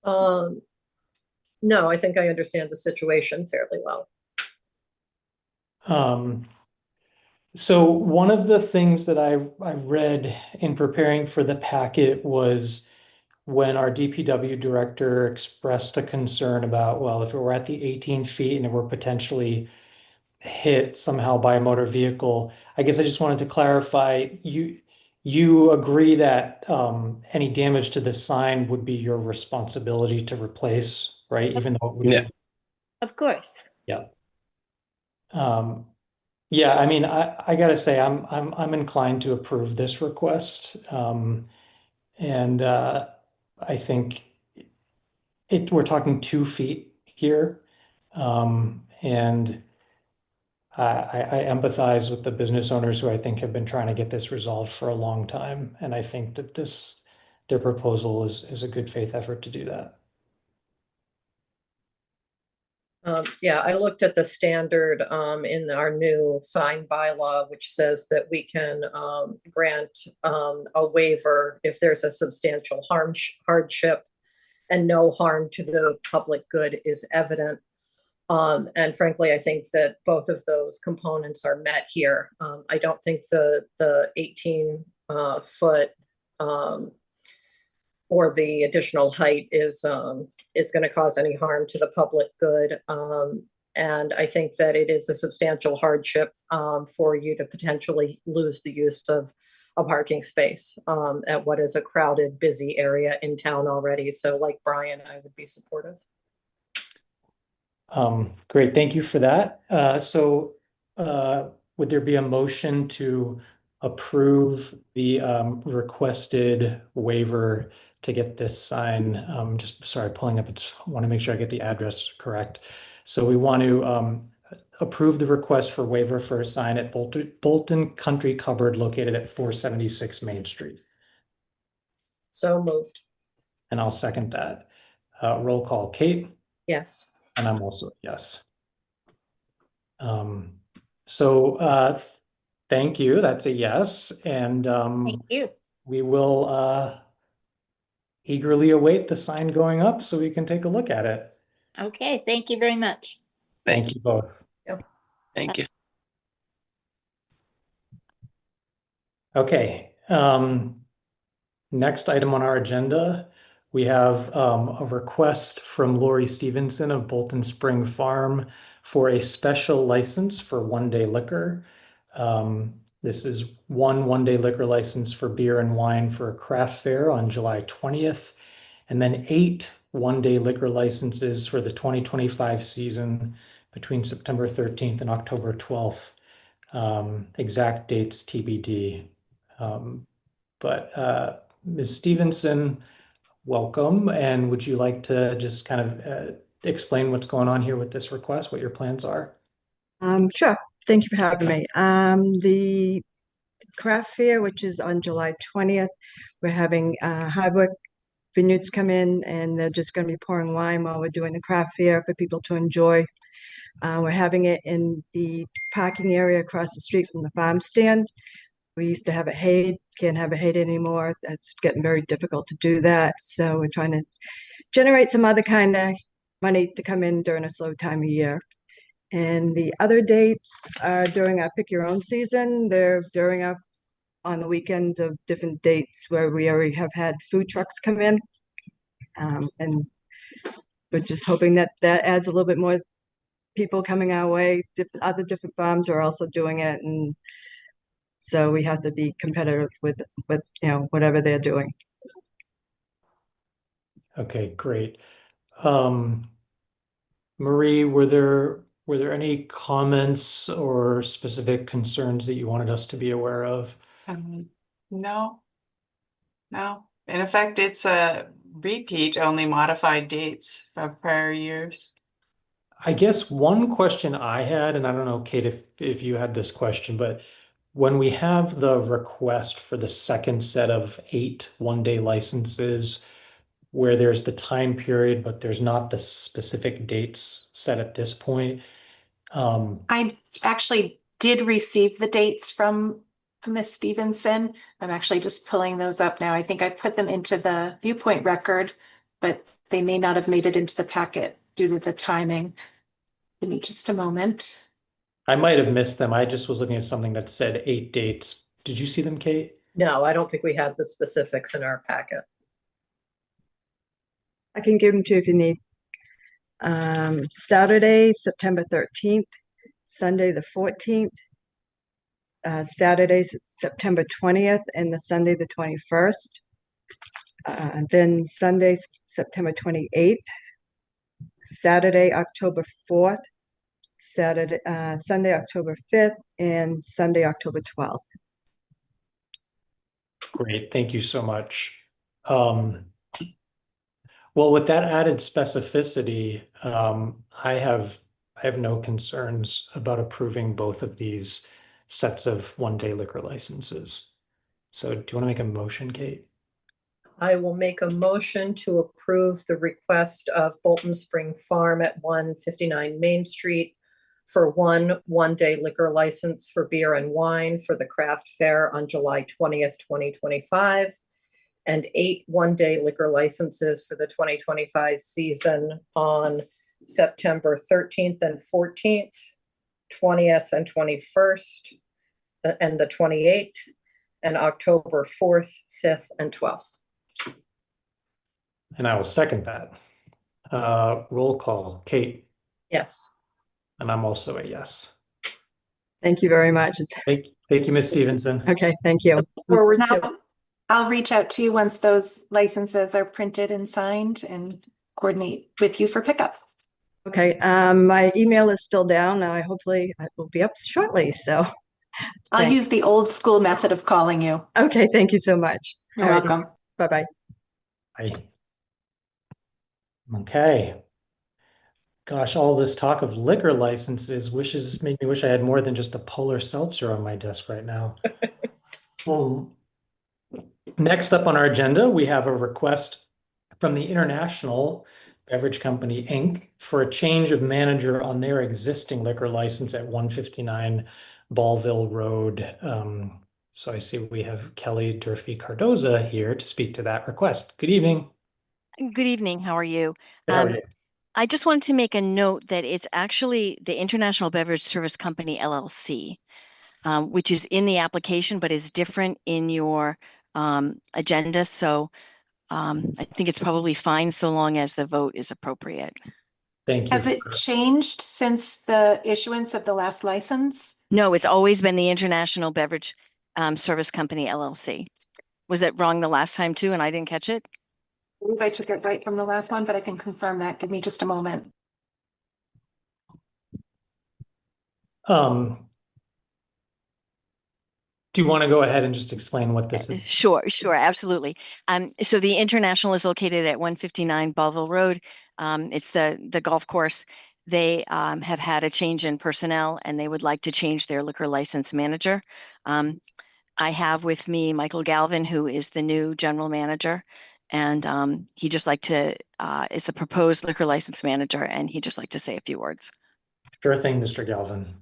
No, I think I understand the situation fairly well. So one of the things that I read in preparing for the packet was when our DPW director expressed a concern about, well, if it were at the 18 feet and it were potentially hit somehow by a motor vehicle, I guess I just wanted to clarify, you agree that any damage to the sign would be your responsibility to replace, right? Even though it would be. Of course. Yeah. Yeah, I mean, I gotta say, I'm inclined to approve this request. And I think we're talking 2 feet here. And I empathize with the business owners who I think have been trying to get this resolved for a long time. And I think that their proposal is a good faith effort to do that. Yeah, I looked at the standard in our new sign bylaw, which says that we can grant a waiver if there's a substantial hardship and no harm to the public good is evident. And frankly, I think that both of those components are met here. I don't think the 18 foot or the additional height is going to cause any harm to the public good. And I think that it is a substantial hardship for you to potentially lose the use of a parking space at what is a crowded, busy area in town already. So like Brian, I would be supportive. Great, thank you for that. Would there be a motion to approve the requested waiver to get this sign? Just sorry, pulling up, I want to make sure I get the address correct. So we want to approve the request for waiver for a sign at Bolton Country Cupboard located at 476 Main Street. So moved. And I'll second that. Roll call, Kate? Yes. And I'm also a yes. Thank you. That's a yes. And Thank you. we will eagerly await the sign going up so we can take a look at it. Okay, thank you very much. Thank you both. Thank you. Okay. Next item on our agenda, we have a request from Lori Stevenson of Bolton Spring Farm for a special license for one-day liquor. This is one-day liquor license for beer and wine for a craft fair on July 20th, and then 8 one-day liquor licenses for the 2025 season between September 13th and October 12th. Exact dates TBD. Ms. Stevenson, welcome. And would you like to just kind of explain what's going on here with this request, what your plans are? Sure. Thank you for having me. The craft fair, which is on July 20th, we're having Hardwick Vineyards come in, and they're just going to be pouring wine while we're doing the craft fair for people to enjoy. We're having it in the parking area across the street from the farm stand. We used to have it hayed, can't have it hayed anymore. That's getting very difficult to do that. So we're trying to generate some other kind of money to come in during a slow time of year. And the other dates are during our pick your own season. They're during our on the weekends of different dates where we already have had food trucks come in. And we're just hoping that that adds a little bit more people coming our way. Other different farms are also doing it, and so we have to be competitive with whatever they're doing. Okay, great. Marie, were there any comments or specific concerns that you wanted us to be aware of? No. In effect, it's a repeat, only modified dates of prior years. I guess one question I had, and I don't know, Kate, if you had this question, but when we have the request for the second set of 8 one-day licenses, where there's the time period, but there's not the specific dates set at this point. I actually did receive the dates from Miss Stevenson. I'm actually just pulling those up now. I think I put them into the viewpoint record, but they may not have made it into the packet due to the timing. Give me just a moment. I might have missed them. I just was looking at something that said 8 dates. Did you see them, Kate? No, I don't think we had the specifics in our packet. I can give them to you if you need. Saturday, September 13th, Sunday the 14th, Saturday, September 20th, and the Sunday the 21st. Then Sunday, September 28th, Saturday, October 4th, Sunday, October 5th, and Sunday, October 12th. Great, thank you so much. Well, with that added specificity, I have no concerns about approving both of these sets of one-day liquor licenses. So do you want to make a motion, Kate? I will make a motion to approve the request of Bolton Spring Farm at 159 Main Street for one-day liquor license for beer and wine for the craft fair on July 20th, 2025, and 8 one-day liquor licenses for the 2025 season on September 13th and 14th, 20th and 21st, and the 28th, and October 4th, 5th, and 12th. And I will second that. Roll call, Kate, Yes. and I'm also a yes. Thank you very much. Thank you, Ms. Stevenson. Okay, thank you. Forward Now, to. I'll reach out to you once those licenses are printed and signed and coordinate with you for pickup. Okay, my email is still down. Now, hopefully it will be up shortly. So I'll thanks. use the old school method of calling you. Okay, thank you so much. You're welcome. Bye-bye. Bye. Okay. Gosh, all this talk of liquor licenses made me wish I had more than just a polar seltzer on my desk right now. Well, next up on our agenda, we have a request from the International Beverage Company, Inc. for a change of manager on their existing liquor license at 159 Ballville Road. So I see we have Kelly Durfee Cardoza here to speak to that request. Good evening. Good evening. How are you? How are you? I just wanted to make a note that it's actually the International Beverage Service Company, LLC, which is in the application, but is different in your agenda. So I think it's probably fine so long as the vote is appropriate. Thank you. Has it changed since the issuance of the last license? No, it's always been the International Beverage Service Company, LLC. Was that wrong the last time too, and I didn't catch it? I believe I took it right from the last one, but I can confirm that. Give me just a moment. Do you want to go ahead and just explain what this is? Sure, absolutely. So the International is located at 159 Ballville Road. It's the golf course. They have had a change in personnel and they would like to change their liquor license manager. I have with me Michael Galvin, who is the new general manager, and he just like to is the proposed liquor license manager, and he'd just like to say a few words. Sure thing, Mr. Galvin.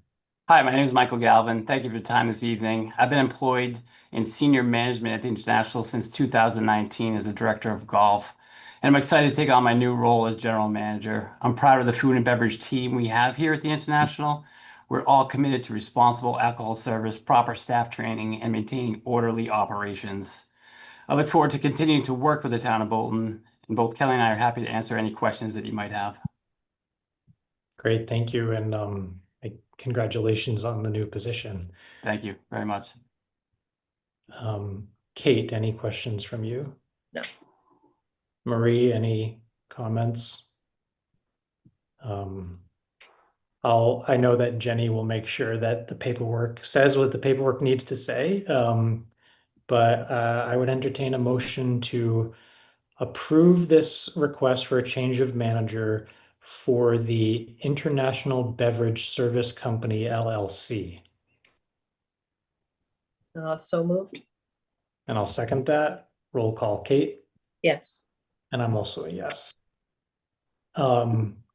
Hi, my name is Michael Galvin. Thank you for your time this evening. I've been employed in senior management at the International since 2019 as a director of golf, and I'm excited to take on my new role as general manager. I'm proud of the food and beverage team we have here at the International. We're all committed to responsible alcohol service, proper staff training, and maintaining orderly operations. I look forward to continuing to work with the town of Bolton, and both Kelly and I are happy to answer any questions that you might have. Great, thank you, and congratulations on the new position. Thank you very much. Kate, any questions from you? No. Marie, any comments? I know that Jenny will make sure that the paperwork says what the paperwork needs to say, but I would entertain a motion to approve this request for a change of manager for the International Beverage Service Company, LLC. So moved. And I'll second that. Roll call, Kate. Yes. And I'm also a yes.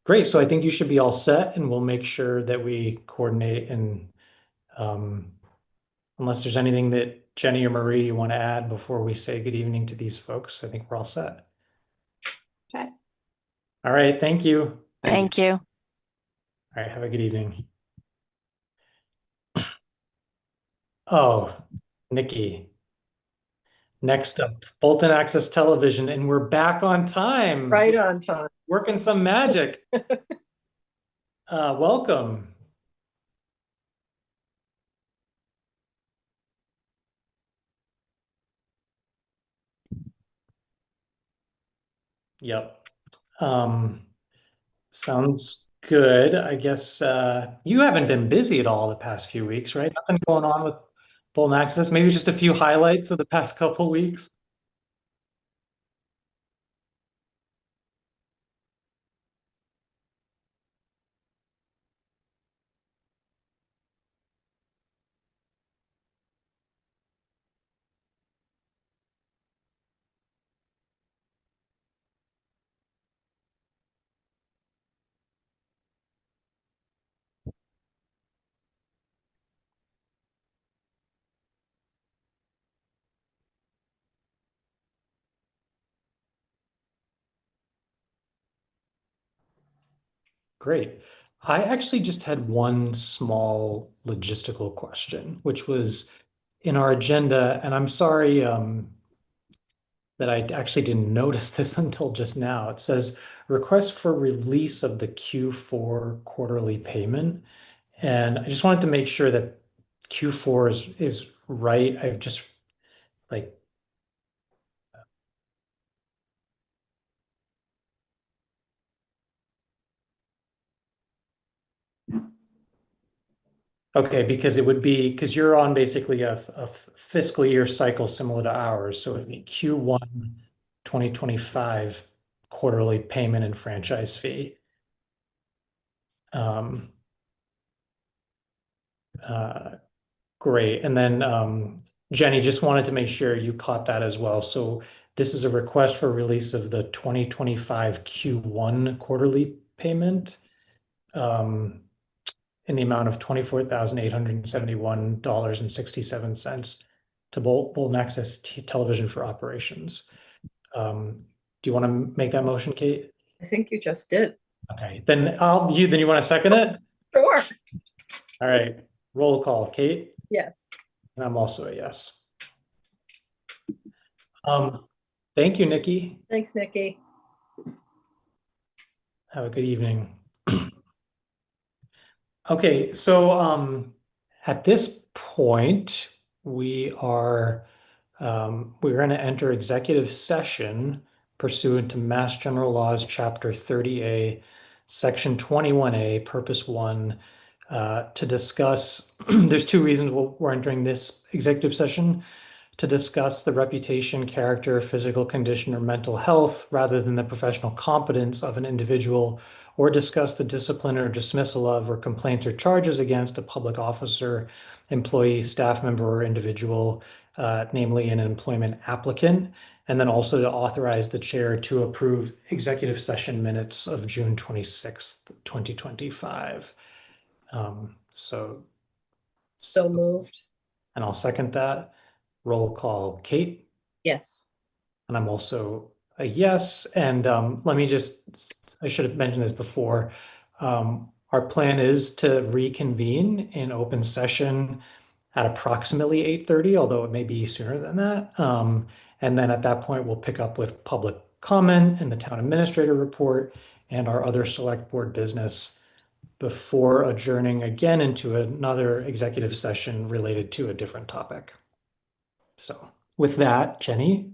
Great. So I think you should be all set, and we'll make sure that we coordinate. And unless there's anything that Jenny or Marie you want to add before we say good evening to these folks, I think we're all set. Okay. All right. Thank you. Thank you. All right. Have a good evening. Oh, Nikki. Next up, Bolton Access Television, and we're back on time. Right on time. Working some magic. Welcome. Yep. Sounds good. I guess you haven't been busy at all the past few weeks, right? Nothing going on with Bolton Access. Maybe just a few highlights of the past couple weeks. great. I actually just had one small logistical question, which was in our agenda, and I'm sorry that I actually didn't notice this until just now. It says request for release of the Q4 quarterly payment. And I just wanted to make sure that Q4 is right. I've just like okay, because it would be because you're on basically a fiscal year cycle similar to ours. So it'd be Q1 2025 quarterly payment and franchise fee. Um, Great. And then Jenny, just wanted to make sure you caught that as well. So this is a request for release of the 2025 Q1 quarterly payment in the amount of $24,871.67 to Bolton Access Television for Operations. Do you want to make that motion, Kate? I think you just did. Okay, then you want to second it? Sure. All right, roll call, Kate. Yes. And I'm also a yes. Thank you, Nikki. Thanks, Nikki. Have a good evening. Okay, so at this point, we're going to enter executive session pursuant to Mass General Laws, Chapter 30A, Section 21A, Purpose 1, to discuss, there's two reasons we're entering this executive session: to discuss the reputation, character, physical condition, or mental health rather than the professional competence of an individual, or discuss the discipline or dismissal of or complaints or charges against a public officer, employee, staff member, or individual, namely an employment applicant, and then also to authorize the chair to approve executive session minutes of June 26th, 2025. So moved. And I'll second that. Roll call, Kate. Yes. And I'm also a yes. And I should have mentioned this before. Our plan is to reconvene in open session at approximately 8:30, although it may be sooner than that. And then at that point, we'll pick up with public comment and the town administrator report and our other select board business before adjourning again into another executive session related to a different topic. So with that, Jenny?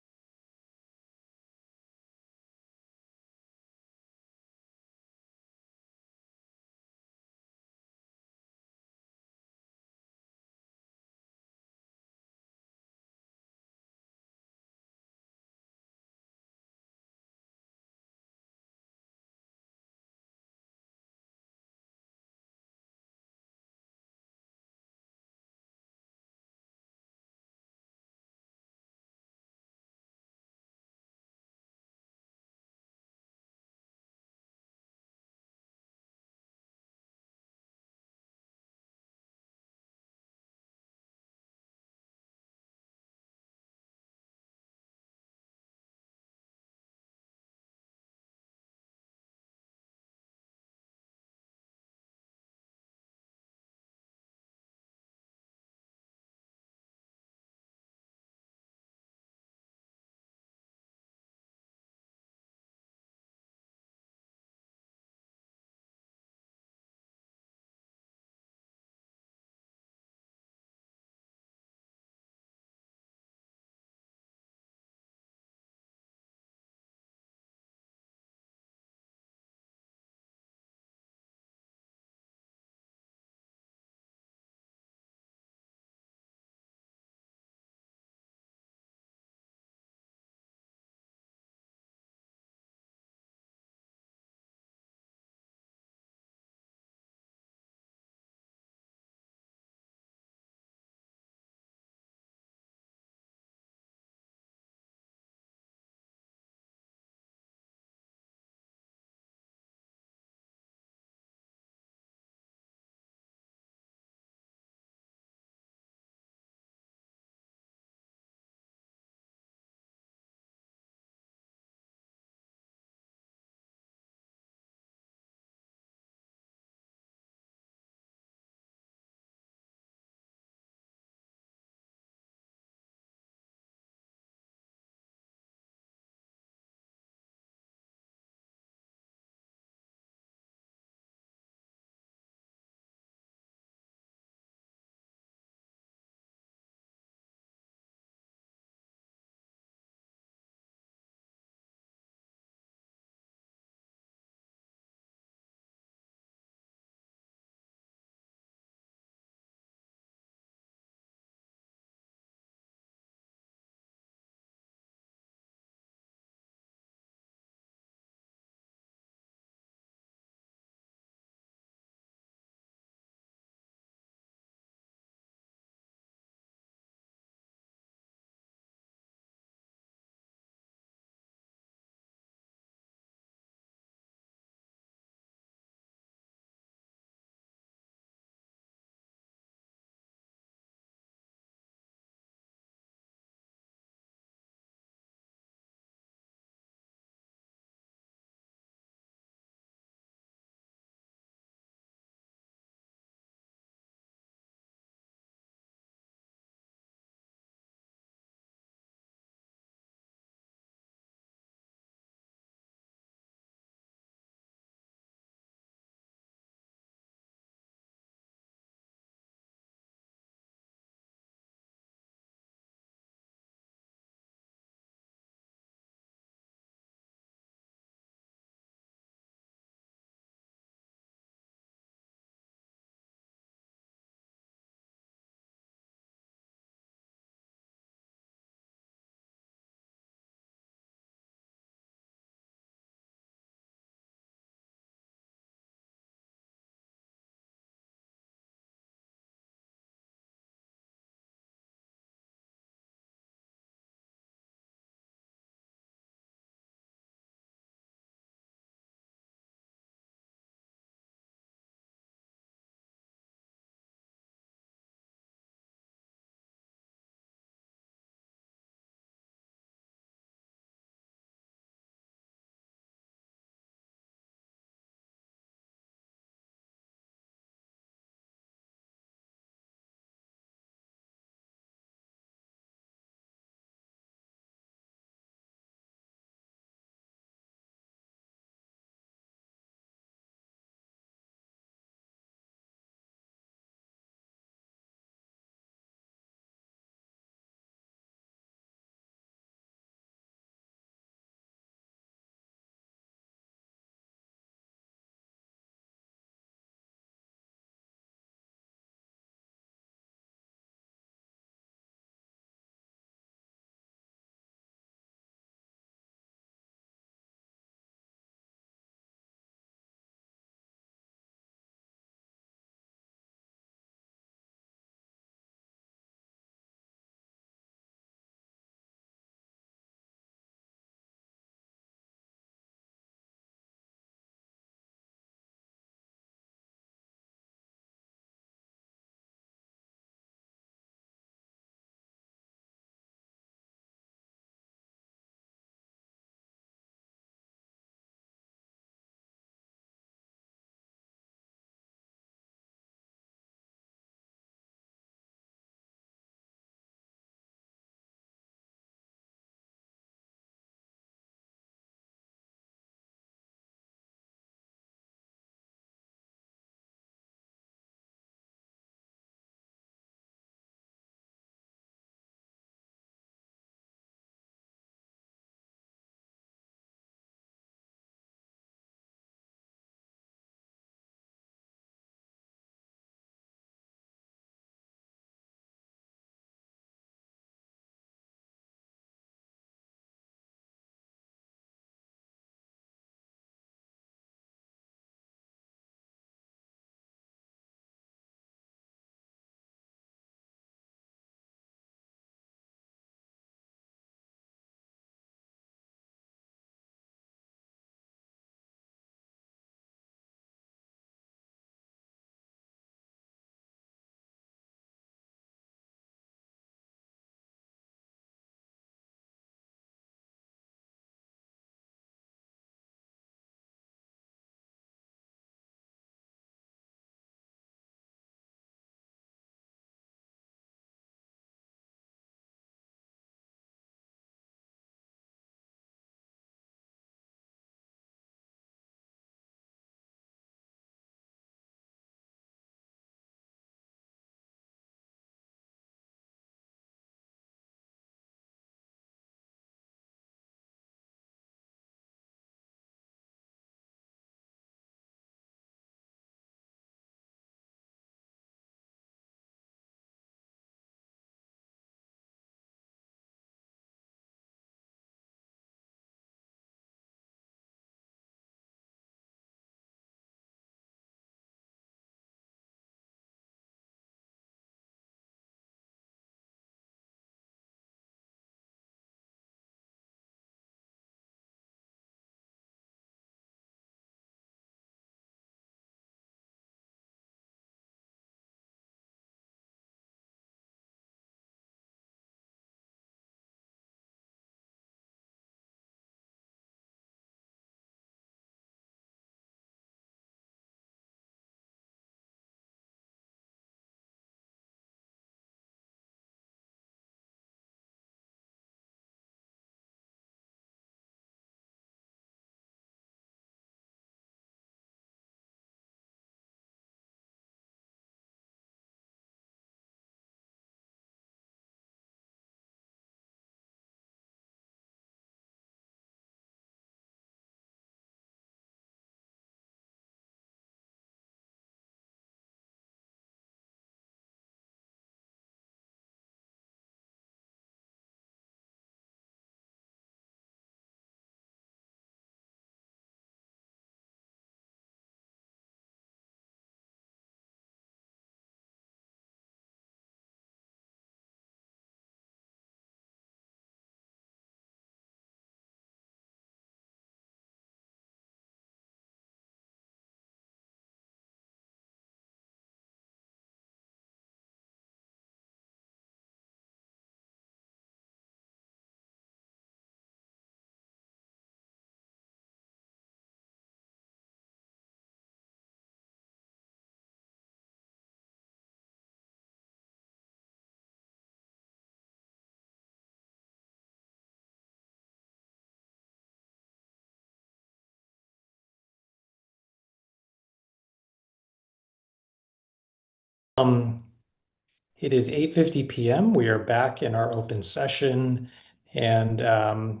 It is 8:50 p.m. We are back in our open session, and sorry,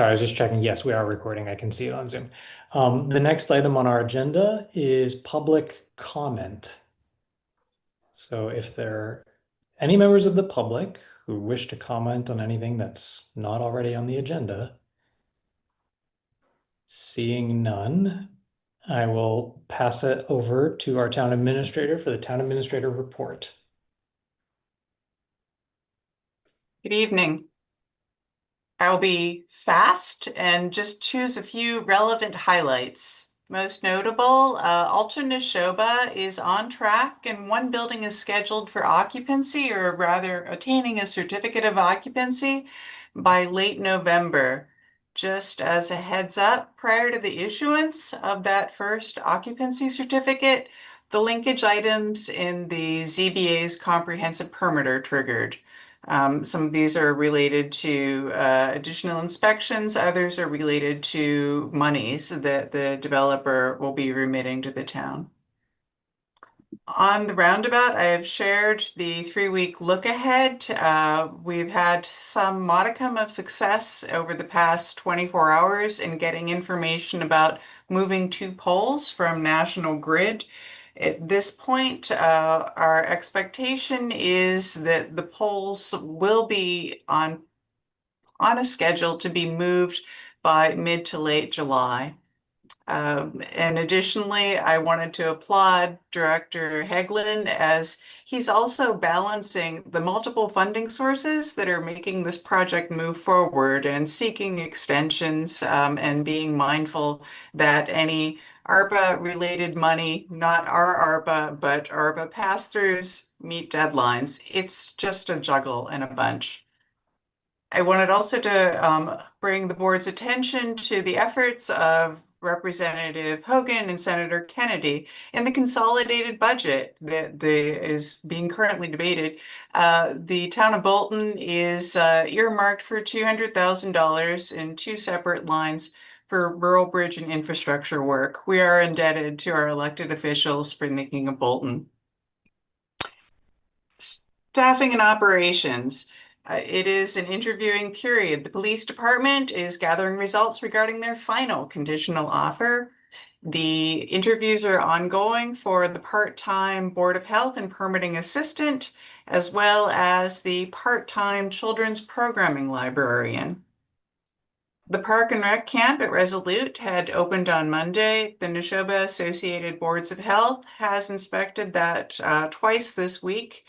I was just checking. Yes, we are recording. I can see it on Zoom. The next item on our agenda is public comment. So if there are any members of the public who wish to comment on anything that's not already on the agenda, seeing none, I will pass it over to our town administrator for the town administrator report. Good evening. I'll be fast and just choose a few relevant highlights. Most notable, Alta Neshoba is on track and one building is scheduled for occupancy, or rather attaining a certificate of occupancy by late November. Just as a heads up, prior to the issuance of that first occupancy certificate, the linkage items in the ZBA's comprehensive permit are triggered. Some of these are related to additional inspections, others are related to monies that the developer will be remitting to the town. On the roundabout, I have shared the 3-week look ahead. We've had some modicum of success over the past 24 hours in getting information about moving 2 poles from National Grid. At this point, our expectation is that the poles will be on a schedule to be moved by mid to late July. And additionally, I wanted to applaud Director Heglin, as he's also balancing the multiple funding sources that are making this project move forward and seeking extensions, and being mindful that any ARPA-related money, not our ARPA, but ARPA pass-throughs, meet deadlines. It's just a juggle and a bunch. I wanted also to bring the board's attention to the efforts of Representative Hogan and Senator Kennedy in the consolidated budget that is being currently debated. The town of Bolton is earmarked for $200,000 in 2 separate lines for rural bridge and infrastructure work. We are indebted to our elected officials for thinking of Bolton. Staffing and operations. It is an interviewing period. The police department is gathering results regarding their final conditional offer. The interviews are ongoing for the part-time Board of Health and Permitting Assistant, as well as the part-time Children's Programming Librarian. The Park and Rec Camp at Resolute had opened on Monday. The Neshoba Associated Boards of Health has inspected that twice this week.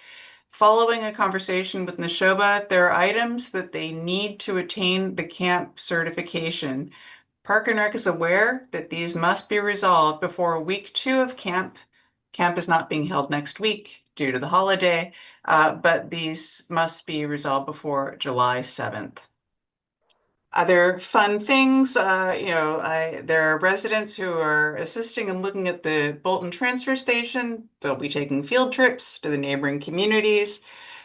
Following a conversation with Neshoba, there are items that they need to attain the camp certification. Park and Rec is aware that these must be resolved before week 2 of camp. Camp is not being held next week due to the holiday, but these must be resolved before July 7th. Other fun things, there are residents who are assisting and looking at the Bolton transfer station. They'll be taking field trips to the neighboring communities.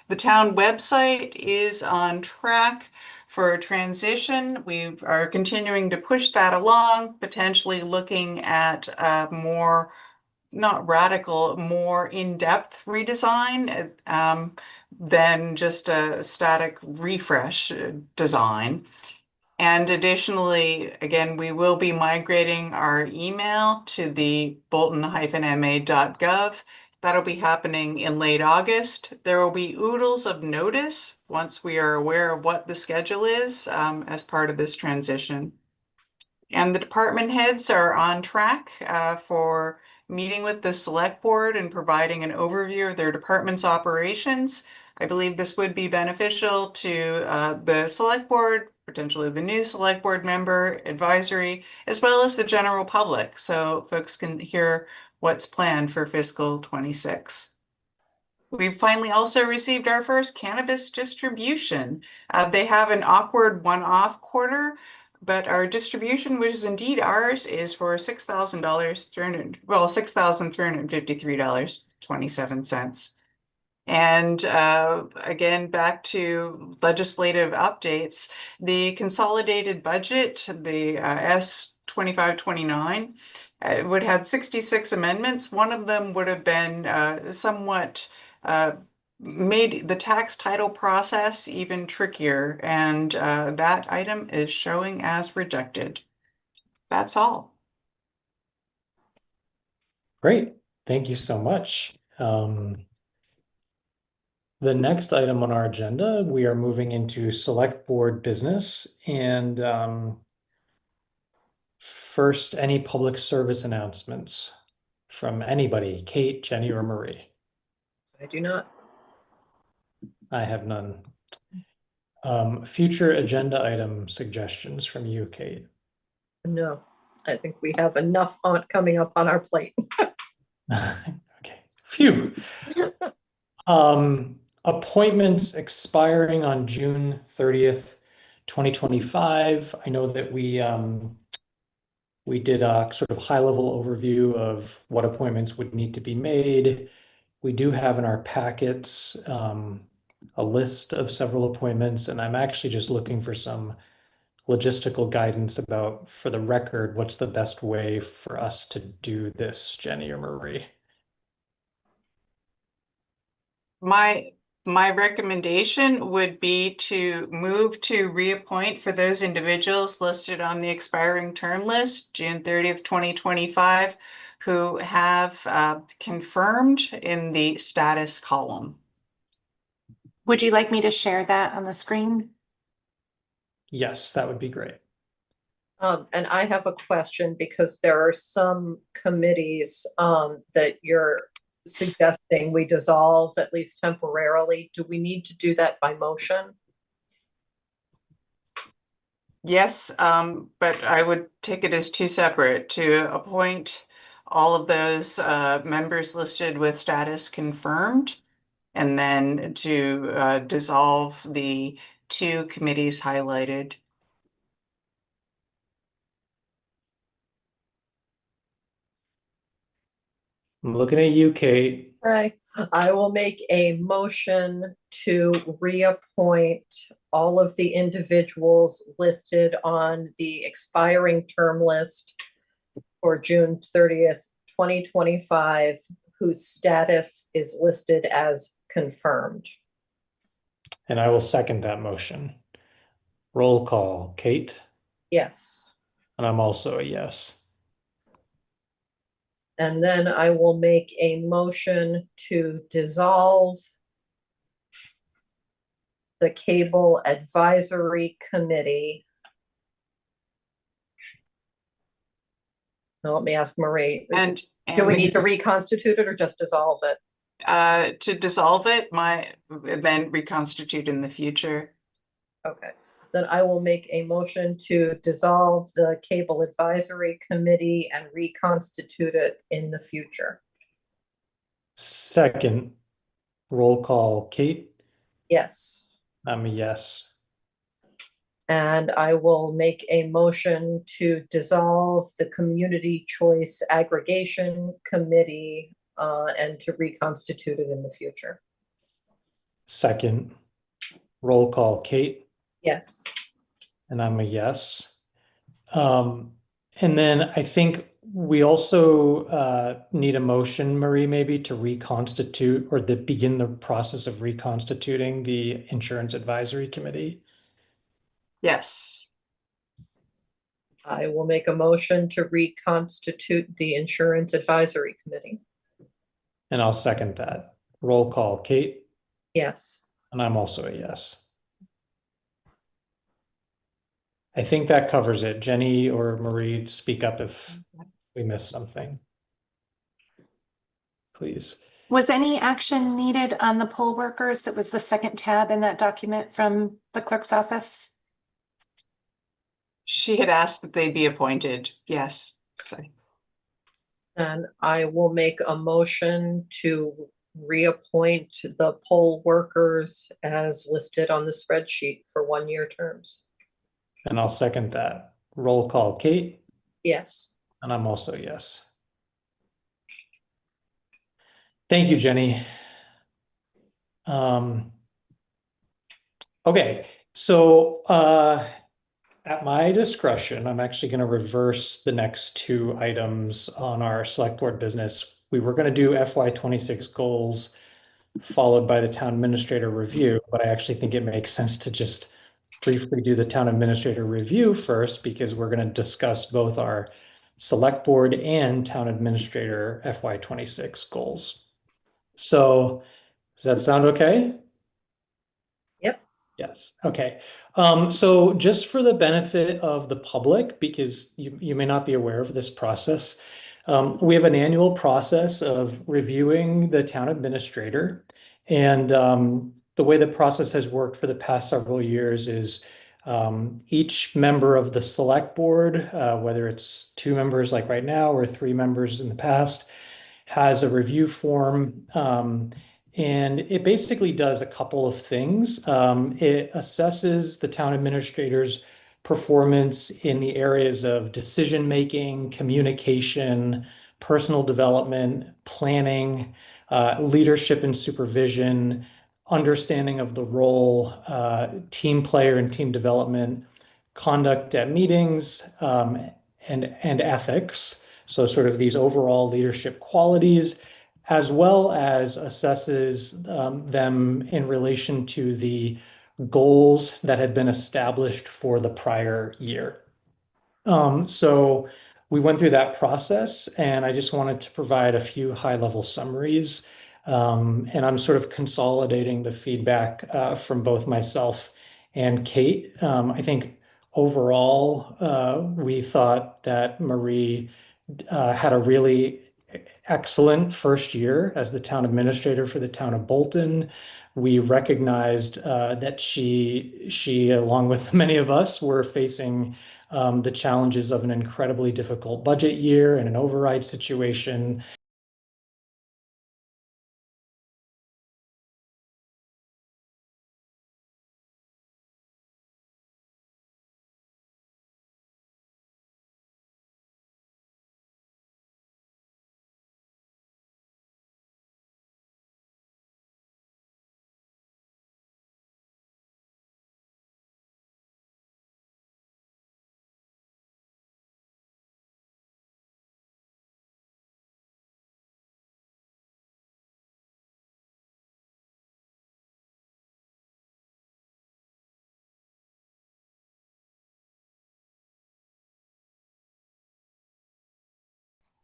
The town website is on track for a transition. We are continuing to push that along, potentially looking at more, not radical, more in-depth redesign than just a static refresh design. And additionally, again, we will be migrating our email to the bolton-ma.gov. That'll be happening in late August. There will be oodles of notice once we are aware of what the schedule is as part of this transition. And the department heads are on track for meeting with the select board and providing an overview of their department's operations. I believe this would be beneficial to the select board, potentially the new select board member, advisory, as well as the general public, so folks can hear what's planned for fiscal 26. We've finally also received our first cannabis distribution. They have an awkward one-off quarter, but our distribution, which is indeed ours, is for $6,353.27. And again, back to legislative updates, the consolidated budget, the 25-29. It would have had 66 amendments. One of them would have been somewhat made the tax title process even trickier, and that item is showing as rejected. That's all. Great, thank you so much. The next item on our agenda, we are moving into select board business, and first, any public service announcements from anybody, Kate, Jenny, or Marie? I do not. I have none. Future agenda item suggestions from you, Kate? No, I think we have enough coming up on our plate. Okay, phew. Appointments expiring on June 30th, 2025. I know that we did a sort of high-level overview of what appointments would need to be made. We do have in our packets a list of several appointments, and I'm actually just looking for some logistical guidance about, for the record, what's the best way for us to do this, Jenny or Marie? My recommendation would be to move to reappoint for those individuals listed on the expiring term list, June 30th, 2025, who have confirmed in the status column. Would you like me to share that on the screen? Yes, that would be great. And I have a question because there are some committees that you're suggesting we dissolve at least temporarily. Do we need to do that by motion? Yes, but I would take it as two separate, to appoint all of those members listed with status confirmed, and then to dissolve the two committees highlighted. I'm looking at you, Kate. Right. I will make a motion to reappoint all of the individuals listed on the expiring term list for June 30th, 2025, whose status is listed as confirmed. And I will second that motion. Roll call, Kate, Yes. and I'm also a yes. And then I will make a motion to dissolve the Cable Advisory Committee. Now, let me ask Marie. And do we need to reconstitute it or just dissolve it? To dissolve it, then reconstitute in the future. Okay, then I will make a motion to dissolve the Cable Advisory Committee and reconstitute it in the future. Second, roll call, Kate, Yes. I'm a yes. And I will make a motion to dissolve the Community Choice Aggregation Committee and to reconstitute it in the future. Second, roll call, Kate, Yes. and I'm a yes. And then I think we also need a motion, Marie, maybe to reconstitute or to begin the process of reconstituting the Insurance Advisory Committee. Yes. I will make a motion to reconstitute the Insurance Advisory Committee. And I'll second that. Roll call, Kate, Yes. and I'm also a yes. I think that covers it. Jenny or Marie, speak up if we missed something. Please. Was any action needed on the poll workers? That was the second tab in that document from the clerk's office. She had asked that they be appointed. Yes. So. And I will make a motion to reappoint the poll workers as listed on the spreadsheet for 1-year terms. And I'll second that. Roll call, Kate, Yes. and I'm also yes. Thank you, Jenny. Okay, so At my discretion, I'm actually going to reverse the next two items on our select board business. We were going to do FY26 goals followed by the town administrator review, but I actually think it makes sense to just briefly do the town administrator review first because we're going to discuss both our select board and town administrator FY26 goals. So does that sound okay? Yep. Yes. Okay. So just for the benefit of the public, because you may not be aware of this process, we have an annual process of reviewing the town administrator. And the way the process has worked for the past several years is each member of the select board, whether it's 2 members like right now or 3 members in the past, has a review form. And it basically does a couple of things. It assesses the town administrator's performance in the areas of decision-making, communication, personal development, planning, leadership and supervision, understanding of the role, team player and team development, conduct at meetings, and ethics. So sort of these overall leadership qualities, as well as assesses them in relation to the goals that had been established for the prior year. So we went through that process, and I just wanted to provide a few high-level summaries. And I'm sort of consolidating the feedback from both myself and Kate. I think overall, we thought that Marie had a really excellent first year as the town administrator for the town of Bolton. We recognized that she, along with many of us, were facing the challenges of an incredibly difficult budget year and an override situation.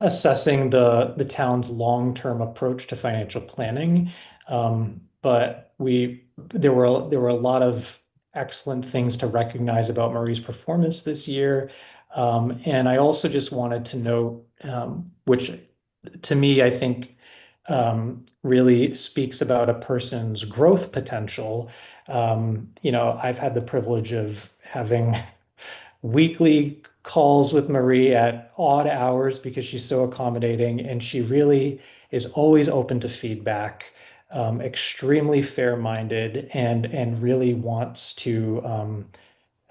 Assessing the town's long-term approach to financial planning. But there were a lot of excellent things to recognize about Marie's performance this year. And I also just wanted to note, which to me, I think really speaks about a person's growth potential. I've had the privilege of having weekly calls with Marie at odd hours because she's so accommodating, and she really is always open to feedback, extremely fair-minded, and really wants to,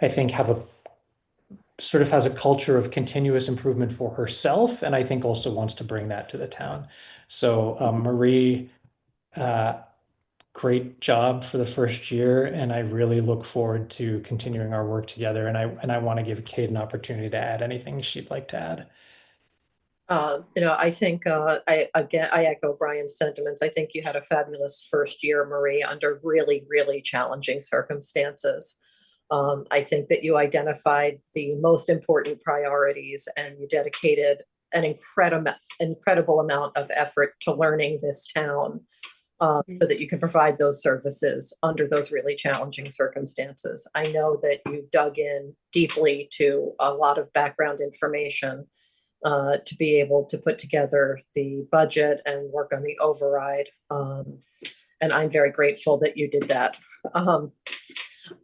I think, has a culture of continuous improvement for herself, and I think also wants to bring that to the town. So Marie, great job for the first year, and I really look forward to continuing our work together. And I want to give Kate an opportunity to add anything she'd like to add. I think I echo Brian's sentiments. I think you had a fabulous first year, Marie, under really, really challenging circumstances. I think that you identified the most important priorities, and you dedicated an incredible amount of effort to learning this town. So that you can provide those services under those really challenging circumstances. I know that you dug in deeply to a lot of background information to be able to put together the budget and work on the override. And I'm very grateful that you did that.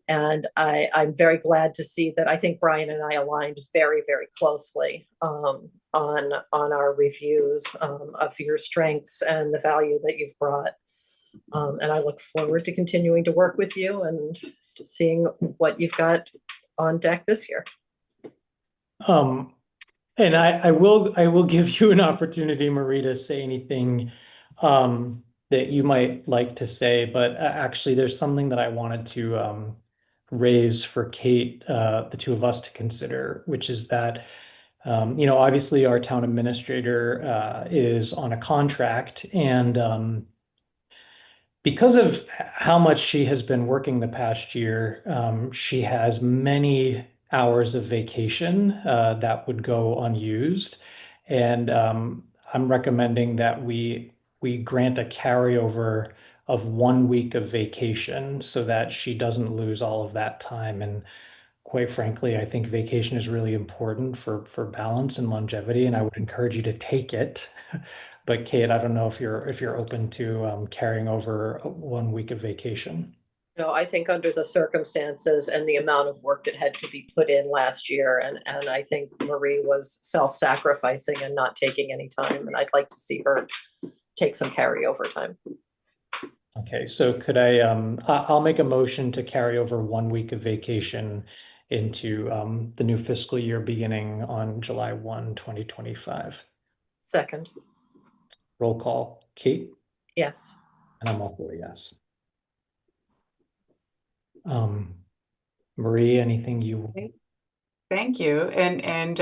And I'm very glad to see that I think Brian and I aligned very, very closely on our reviews of your strengths and the value that you've brought. And I look forward to continuing to work with you and to seeing what you've got on deck this year. And I will give you an opportunity, Marie, to say anything that you might like to say, but actually there's something that I wanted to raise for Kate, the two of us to consider, which is that, obviously our town administrator is on a contract, and because of how much she has been working the past year, she has many hours of vacation that would go unused. And I'm recommending that we grant a carryover of 1 week of vacation so that she doesn't lose all of that time. And quite frankly, I think vacation is really important for balance and longevity, and I would encourage you to take it. But Kate, I don't know if you're open to carrying over 1 week of vacation. No, I think under the circumstances and the amount of work that had to be put in last year, and I think Marie was self-sacrificing and not taking any time, and I'd like to see her take some carryover time. Okay, so could I'll make a motion to carry over 1 week of vacation into the new fiscal year beginning on July 1, 2025. Second. Roll call. Kate? Yes. And I'm also a yes. Marie, anything you? Thank you. And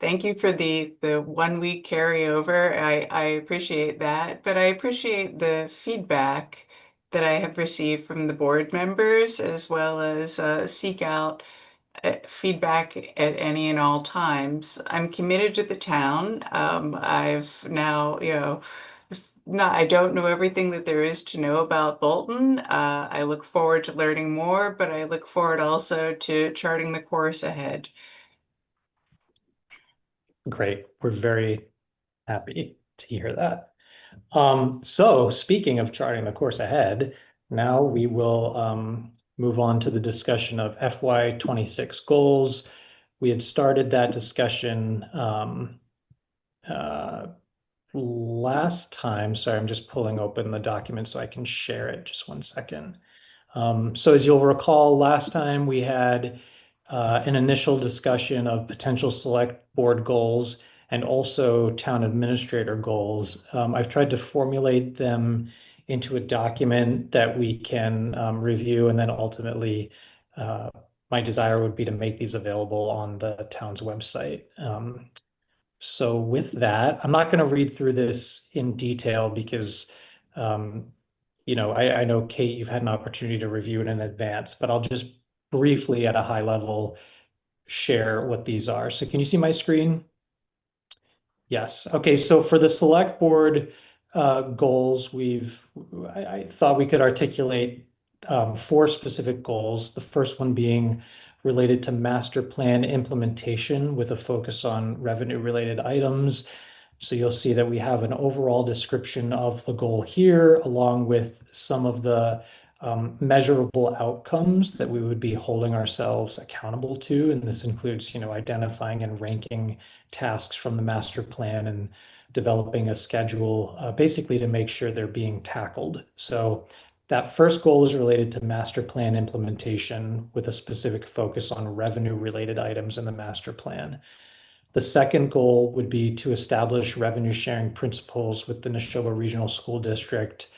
thank you for the 1 week carryover. I appreciate that, but I appreciate the feedback that I have received from the board members, as well as seek out feedback at any and all times. I'm committed to the town. I've now, I don't know everything that there is to know about Bolton. I look forward to learning more, but I look forward also to charting the course ahead. Great. We're very happy to hear that. So speaking of charting the course ahead, now we will move on to the discussion of FY26 goals. We had started that discussion last time. Sorry, I'm just pulling open the document so I can share it. Just 1 second. So as you'll recall, last time we had an initial discussion of potential select board goals and also town administrator goals. I've tried to formulate them into a document that we can review, and then ultimately my desire would be to make these available on the town's website. So with that, I'm not going to read through this in detail because I know, Kate, you've had an opportunity to review it in advance, but I'll just briefly at a high level share what these are. So can you see my screen? Yes. Okay. So for the select board goals, I thought we could articulate 4 specific goals. The first one being related to master plan implementation with a focus on revenue related items. So you'll see that we have an overall description of the goal here, along with some of the measurable outcomes that we would be holding ourselves accountable to. And this includes, identifying and ranking tasks from the master plan and developing a schedule, basically to make sure they're being tackled. So that first goal is related to master plan implementation with a specific focus on revenue related items in the master plan. The second goal would be to establish revenue sharing principles with the Neshoba Regional School District.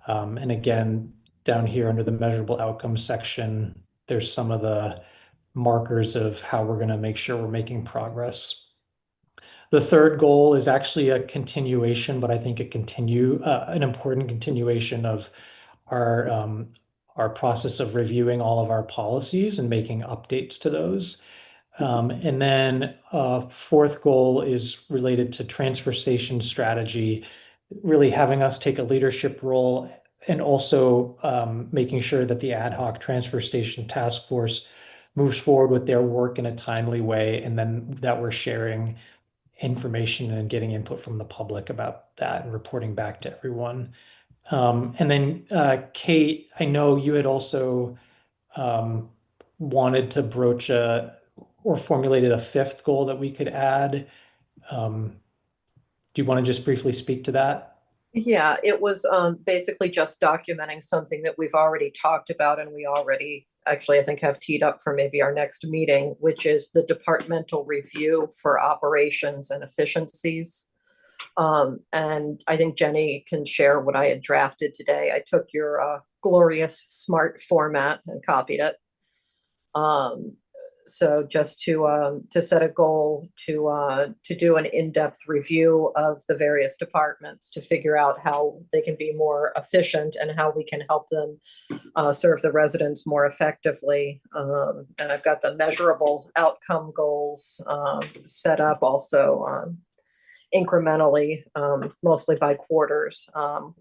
And again, down here under the measurable outcomes section, there's some of the markers of how we're going to make sure we're making progress. The third goal is actually a continuation, but I think an important continuation of our process of reviewing all of our policies and making updates to those. And then fourth goal is related to transfer station strategy, really having us take a leadership role and also making sure that the ad hoc transfer station task force moves forward with their work in a timely way, and then that we're sharing information and getting input from the public about that and reporting back to everyone. And then Kate, I know you had also wanted to broach or formulated a fifth goal that we could add. Do you want to just briefly speak to that? Yeah, it was basically just documenting something that we've already talked about, and we already actually, I think, have teed up for maybe our next meeting, which is the departmental review for operations and efficiencies. And I think Jenny can share what I had drafted today. I took your glorious smart format and copied it. So just to set a goal to do an in-depth review of the various departments to figure out how they can be more efficient and how we can help them serve the residents more effectively. And I've got the measurable outcome goals set up also incrementally, mostly by quarters,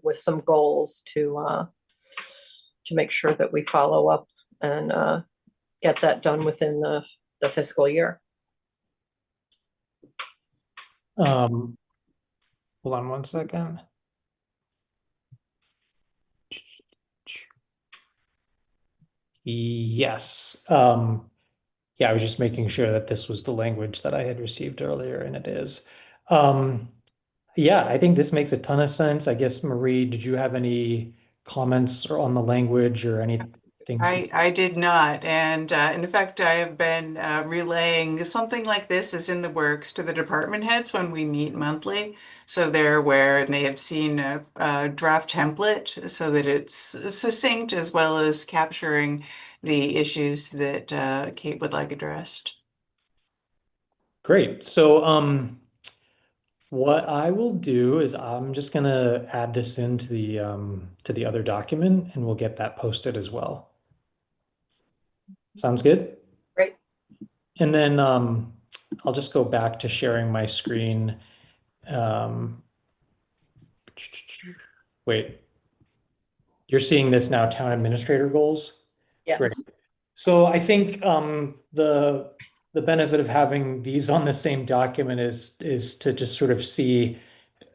with some goals to make sure that we follow up and get that done within the fiscal year. Hold on one second. Yes. Yeah, I was just making sure that this was the language that I had received earlier, and it is. Yeah, I think this makes a ton of sense. I guess, Marie, did you have any comments or on the language or anything? I did not. And in fact, I have been relaying something like this is in the works to the department heads when we meet monthly. So they're aware and they have seen a draft template so that it's succinct as well as capturing the issues that Kate would like addressed. Great. So what I will do is I'm just gonna add this into the other document and we'll get that posted as well. Sounds good? Great. And then I'll just go back to sharing my screen. Wait, you're seeing this now, town administrator goals? Yes. Great. So I think the benefit of having these on the same document is to just sort of see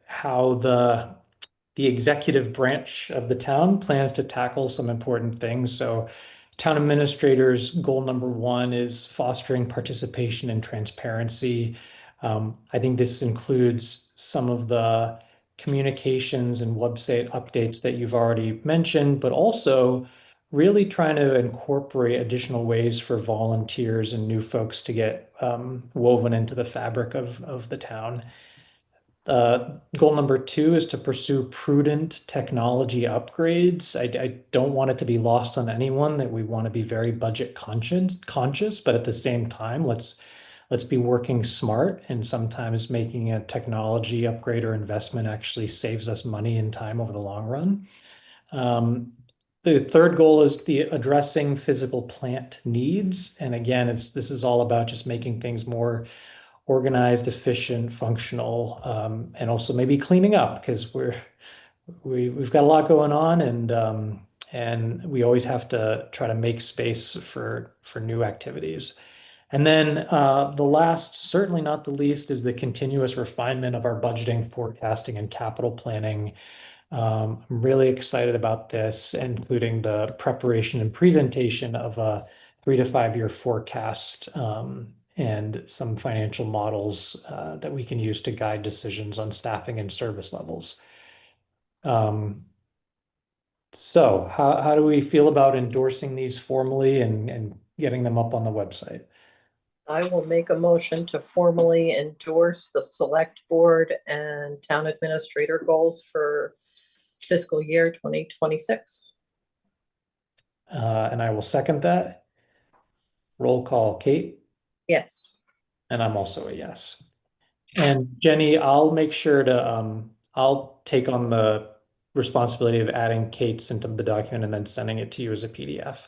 how the executive branch of the town plans to tackle some important things. So town administrators goal number 1 is fostering participation and transparency. I think this includes some of the communications and website updates that you've already mentioned, but also really trying to incorporate additional ways for volunteers and new folks to get woven into the fabric of the town. Goal number 2 is to pursue prudent technology upgrades. I don't want it to be lost on anyone that we want to be very budget conscious, but at the same time, let's be working smart, and sometimes making a technology upgrade or investment actually saves us money and time over the long run. The third goal is the addressing physical plant needs. And again, this is all about just making things more organized, efficient, functional, and also maybe cleaning up, because we've got a lot going on, and we always have to try to make space for new activities. And then the last, certainly not the least, is the continuous refinement of our budgeting, forecasting, and capital planning. I'm really excited about this, including the preparation and presentation of a 3 to 5 year forecast, and some financial models that we can use to guide decisions on staffing and service levels. So how do we feel about endorsing these formally and getting them up on the website? I will make a motion to formally endorse the select board and town administrator goals for fiscal year 2026. And I will second that. Roll call, Kate? Yes. And I'm also a yes. And Jenny, I'll make sure to, I'll take on the responsibility of adding Kate's into the document and then sending it to you as a PDF.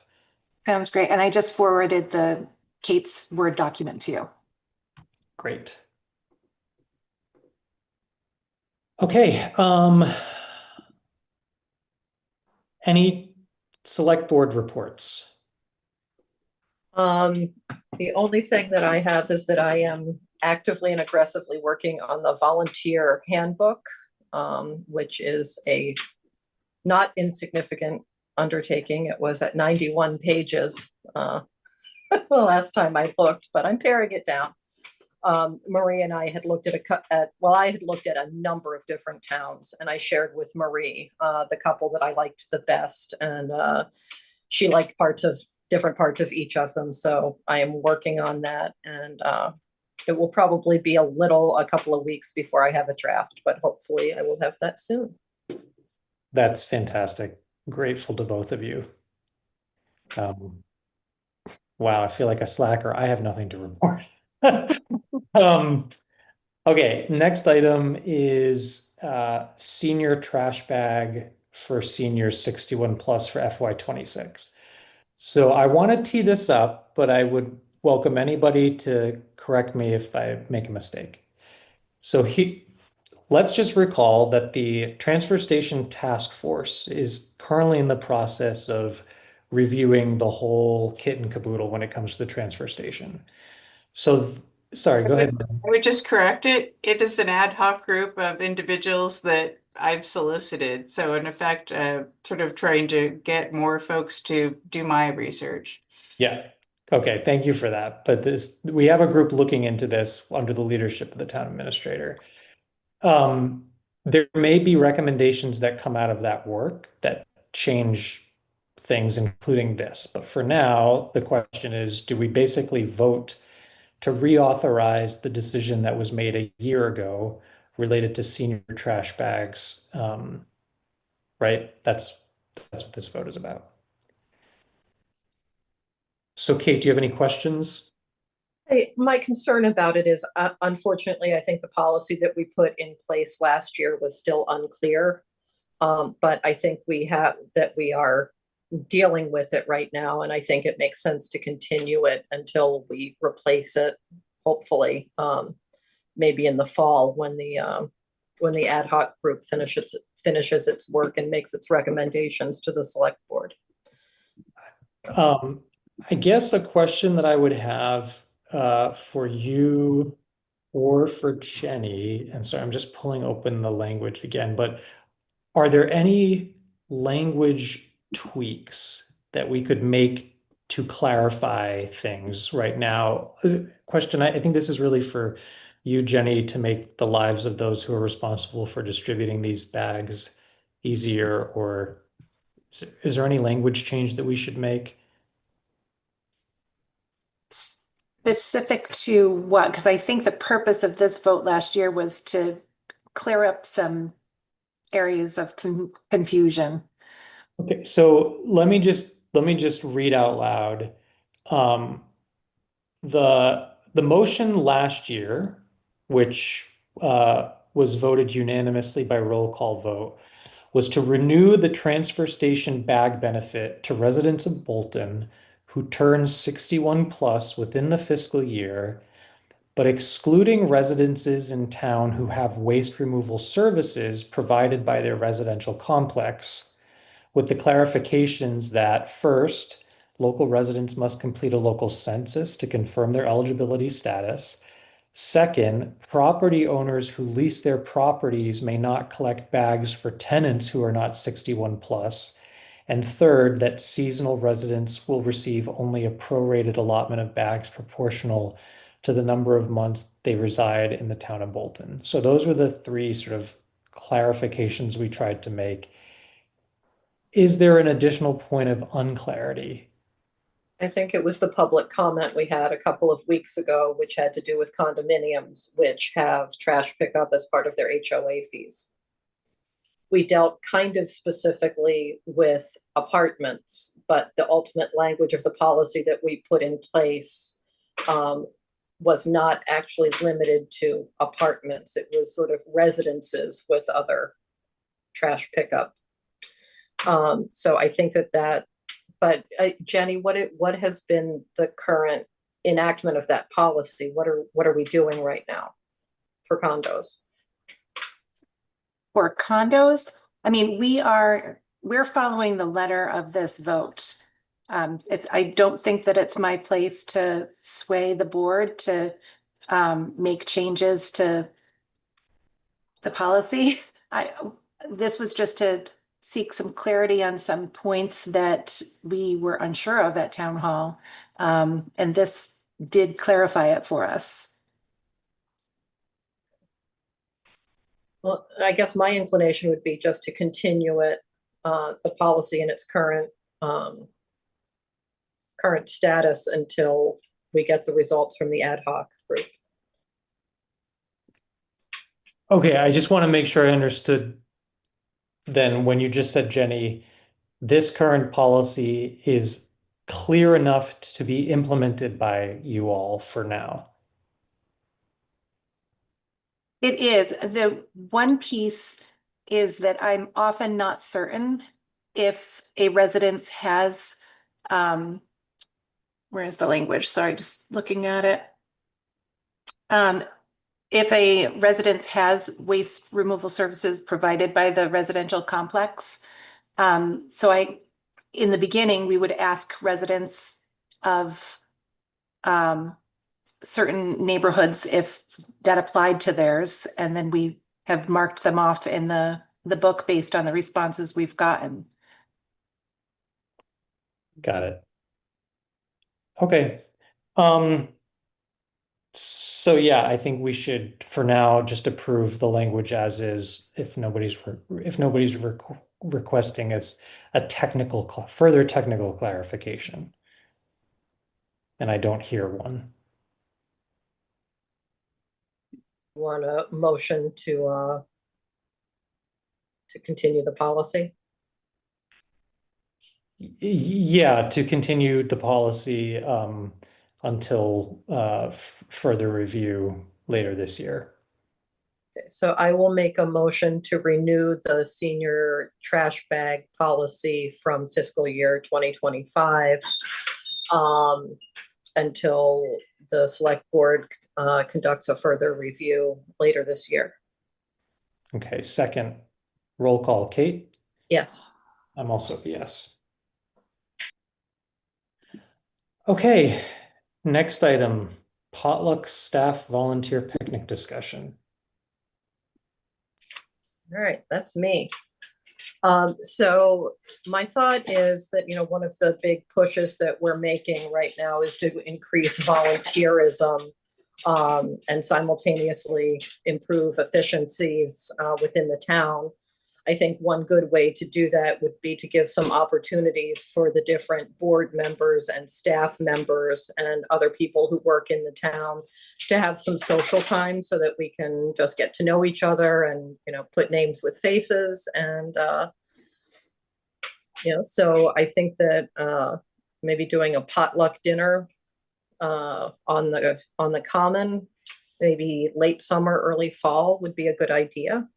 Sounds great. And I just forwarded the Kate's Word document to you. Great. Okay. Any select board reports? The only thing that I have is that I am actively and aggressively working on the volunteer handbook, which is a not insignificant undertaking. It was at 91 pages the last time I looked, but I'm paring it down. Marie and I had looked at I had looked at a number of different towns, and I shared with Marie the couple that I liked the best, and she liked different parts of each of them. So I am working on that, and it will probably be a couple of weeks before I have a draft, but hopefully I will have that soon. That's fantastic. Grateful to both of you. Wow, I feel like a slacker. I have nothing to report. Okay, next item is senior trash bag for seniors 61 plus for FY26. So I want to tee this up, but I would welcome anybody to correct me if I make a mistake. So let's just recall that the Transfer Station Task Force is currently in the process of reviewing the whole kit and caboodle when it comes to the transfer station. So, sorry, go ahead. I would just correct it. It is an ad hoc group of individuals that I've solicited. So in effect, sort of trying to get more folks to do my research. Yeah. Okay. Thank you for that. But we have a group looking into this under the leadership of the town administrator. There may be recommendations that come out of that work that change things, including this. But for now, the question is, do we basically vote to reauthorize the decision that was made a year ago related to senior trash bags? Right? That's what this vote is about. So, Kate, do you have any questions? My concern about it is, unfortunately, I think the policy that we put in place last year was still unclear. But I think we are dealing with it right now, and I think it makes sense to continue it until we replace it, hopefully, maybe in the fall when the ad hoc group finishes its work and makes its recommendations to the select board. I guess a question that I would have for you or for Jenny, and sorry, I'm just pulling open the language again, but are there any language tweaks that we could make to clarify things right now? Question, I think this is really for you, Jenny, to make the lives of those who are responsible for distributing these bags easier, or is there any language change that we should make? Specific to what? Because I think the purpose of this vote last year was to clear up some areas of confusion. Okay, so let me just read out loud. The motion last year, which was voted unanimously by roll call vote, was to renew the transfer station bag benefit to residents of Bolton who turn 61 plus within the fiscal year, but excluding residences in town who have waste removal services provided by their residential complex, with the clarifications that first, local residents must complete a local census to confirm their eligibility status. Second, property owners who lease their properties may not collect bags for tenants who are not 61 plus. And third, that seasonal residents will receive only a prorated allotment of bags proportional to the number of months they reside in the town of Bolton. So those were the three sort of clarifications we tried to make. Is there an additional point of unclarity? I think it was the public comment we had a couple of weeks ago, which had to do with condominiums, which have trash pickup as part of their HOA fees. We dealt kind of specifically with apartments, but the ultimate language of the policy that we put in place was not actually limited to apartments. It was sort of residences with other trash pickup. So I think but Jenny, what has been the current enactment of that policy? What are we doing right now for condos? For condos, I mean, we're following the letter of this vote. I don't think that it's my place to sway the board to make changes to the policy. This was just to seek some clarity on some points that we were unsure of at town hall. And this did clarify it for us. Well, I guess my inclination would be just to continue it, the policy in its current status until we get the results from the ad hoc group. Okay, I just want to make sure I understood then when you just said, Jenny, this current policy is clear enough to be implemented by you all for now. It is. The one piece is that I'm often not certain if a residence has, where is the language? Sorry, just looking at it. If a residence has waste removal services provided by the residential complex. In the beginning, we would ask residents of certain neighborhoods if that applied to theirs, and then we have marked them off in the book based on the responses we've gotten. Got it. Okay. So yeah, I think we should, for now, just approve the language as is if nobody's requesting as a further technical clarification. And I don't hear one. Want a motion to continue the policy? Yeah, to continue the policy until further review later this year. Okay, so I will make a motion to renew the senior trash bag policy from fiscal year 2025 until the select board conducts a further review later this year. Okay, second. Roll call, Kate? Yes. I'm also yes. Okay, next item, potluck staff volunteer picnic discussion. All right, that's me. So my thought is that, one of the big pushes that we're making right now is to increase volunteerism and simultaneously improve efficiencies within the town. I think one good way to do that would be to give some opportunities for the different board members and staff members and other people who work in the town to have some social time so that we can just get to know each other and, put names with faces. And, so I think that maybe doing a potluck dinner on the common, maybe late summer, early fall would be a good idea.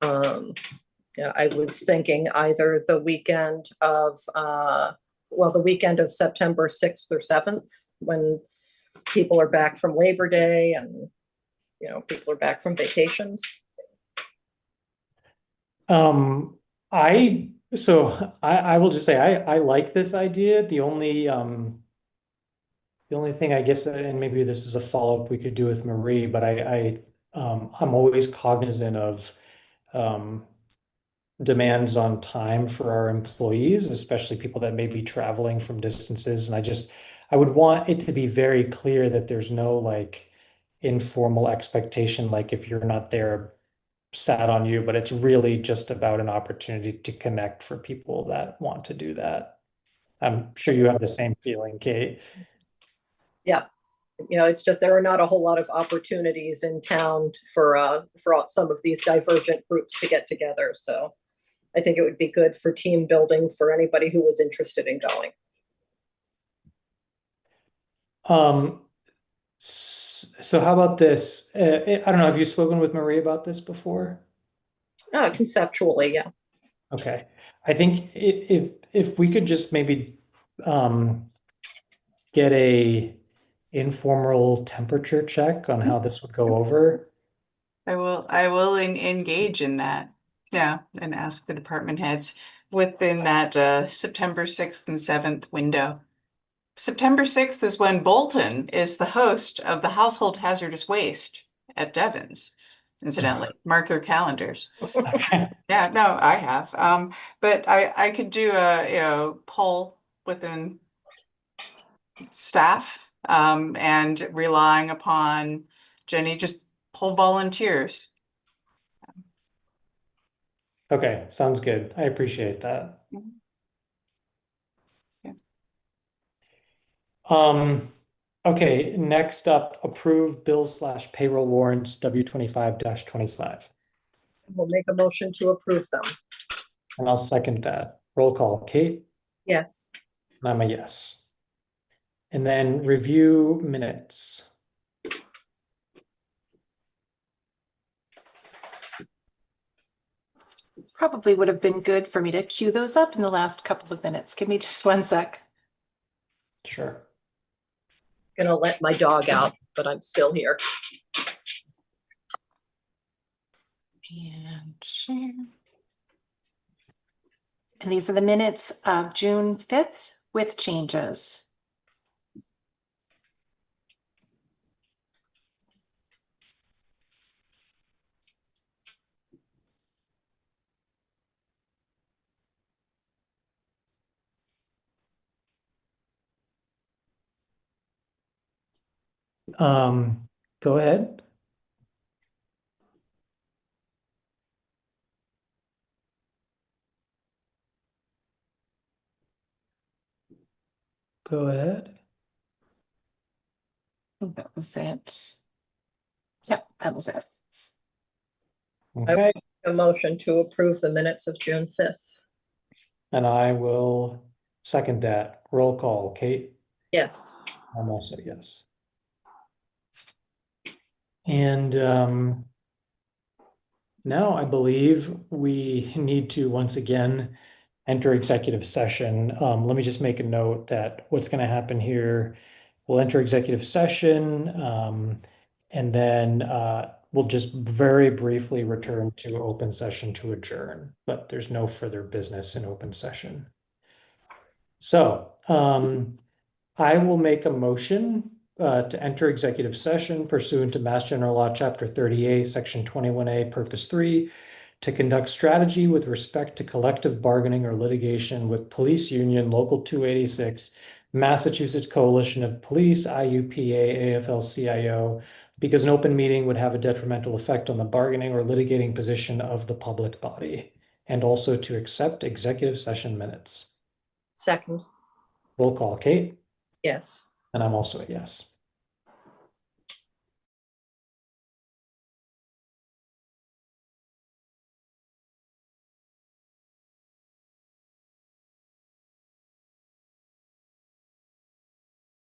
I was thinking either the weekend of September 6th or 7th, when people are back from Labor Day and, people are back from vacations. I will just say I like this idea. The only thing I guess, and maybe this is a follow-up we could do with Marie, but I'm always cognizant of demands on time for our employees, especially people that may be traveling from distances. And I would want it to be very clear that there's no like informal expectation, like if you're not there, sat on you, but it's really just about an opportunity to connect for people that want to do that. I'm sure you have the same feeling, Kate. Yeah. It's just there are not a whole lot of opportunities in town for some of these divergent groups to get together. So I think it would be good for team building for anybody who was interested in going. So how about this? I don't know. Have you spoken with Marie about this before? Conceptually, yeah. Okay. I think if we could just maybe get a informal temperature check on how this would go over. I will engage in that. Yeah, and ask the department heads within that September 6th and 7th window. September 6th is when Bolton is the host of the Household Hazardous Waste at Devon's. Incidentally, mark your calendars. Yeah, no, I have. But I could do a poll within staff and relying upon Jenny, just poll volunteers. Okay, sounds good. I appreciate that. Okay, next up, approve bills/payroll warrants W25-25. We'll make a motion to approve them. And I'll second that. Roll call, Kate? Yes. And I'm a yes. And then review minutes. Probably would have been good for me to queue those up in the last couple of minutes. Give me just one sec. Sure. Gonna let my dog out, but I'm still here. And share. And these are the minutes of June 5th with changes. Go ahead. Go ahead. I think that was it. Yep, that was it. Okay. A motion to approve the minutes of June 5th. And I will second that. Roll call. Kate? Yes. I'm also yes. And now I believe we need to once again enter executive session. Let me just make a note that what's going to happen here, we'll enter executive session, and then we'll just very briefly return to open session to adjourn, but there's no further business in open session. So I will make a motion to enter executive session pursuant to Mass General Law, Chapter 30A, Section 21A, Purpose 3, to conduct strategy with respect to collective bargaining or litigation with Police Union Local 286, Massachusetts Coalition of Police, IUPA, AFL-CIO, because an open meeting would have a detrimental effect on the bargaining or litigating position of the public body, and also to accept executive session minutes. Second. Roll call. Kate? Yes. And I'm also a yes.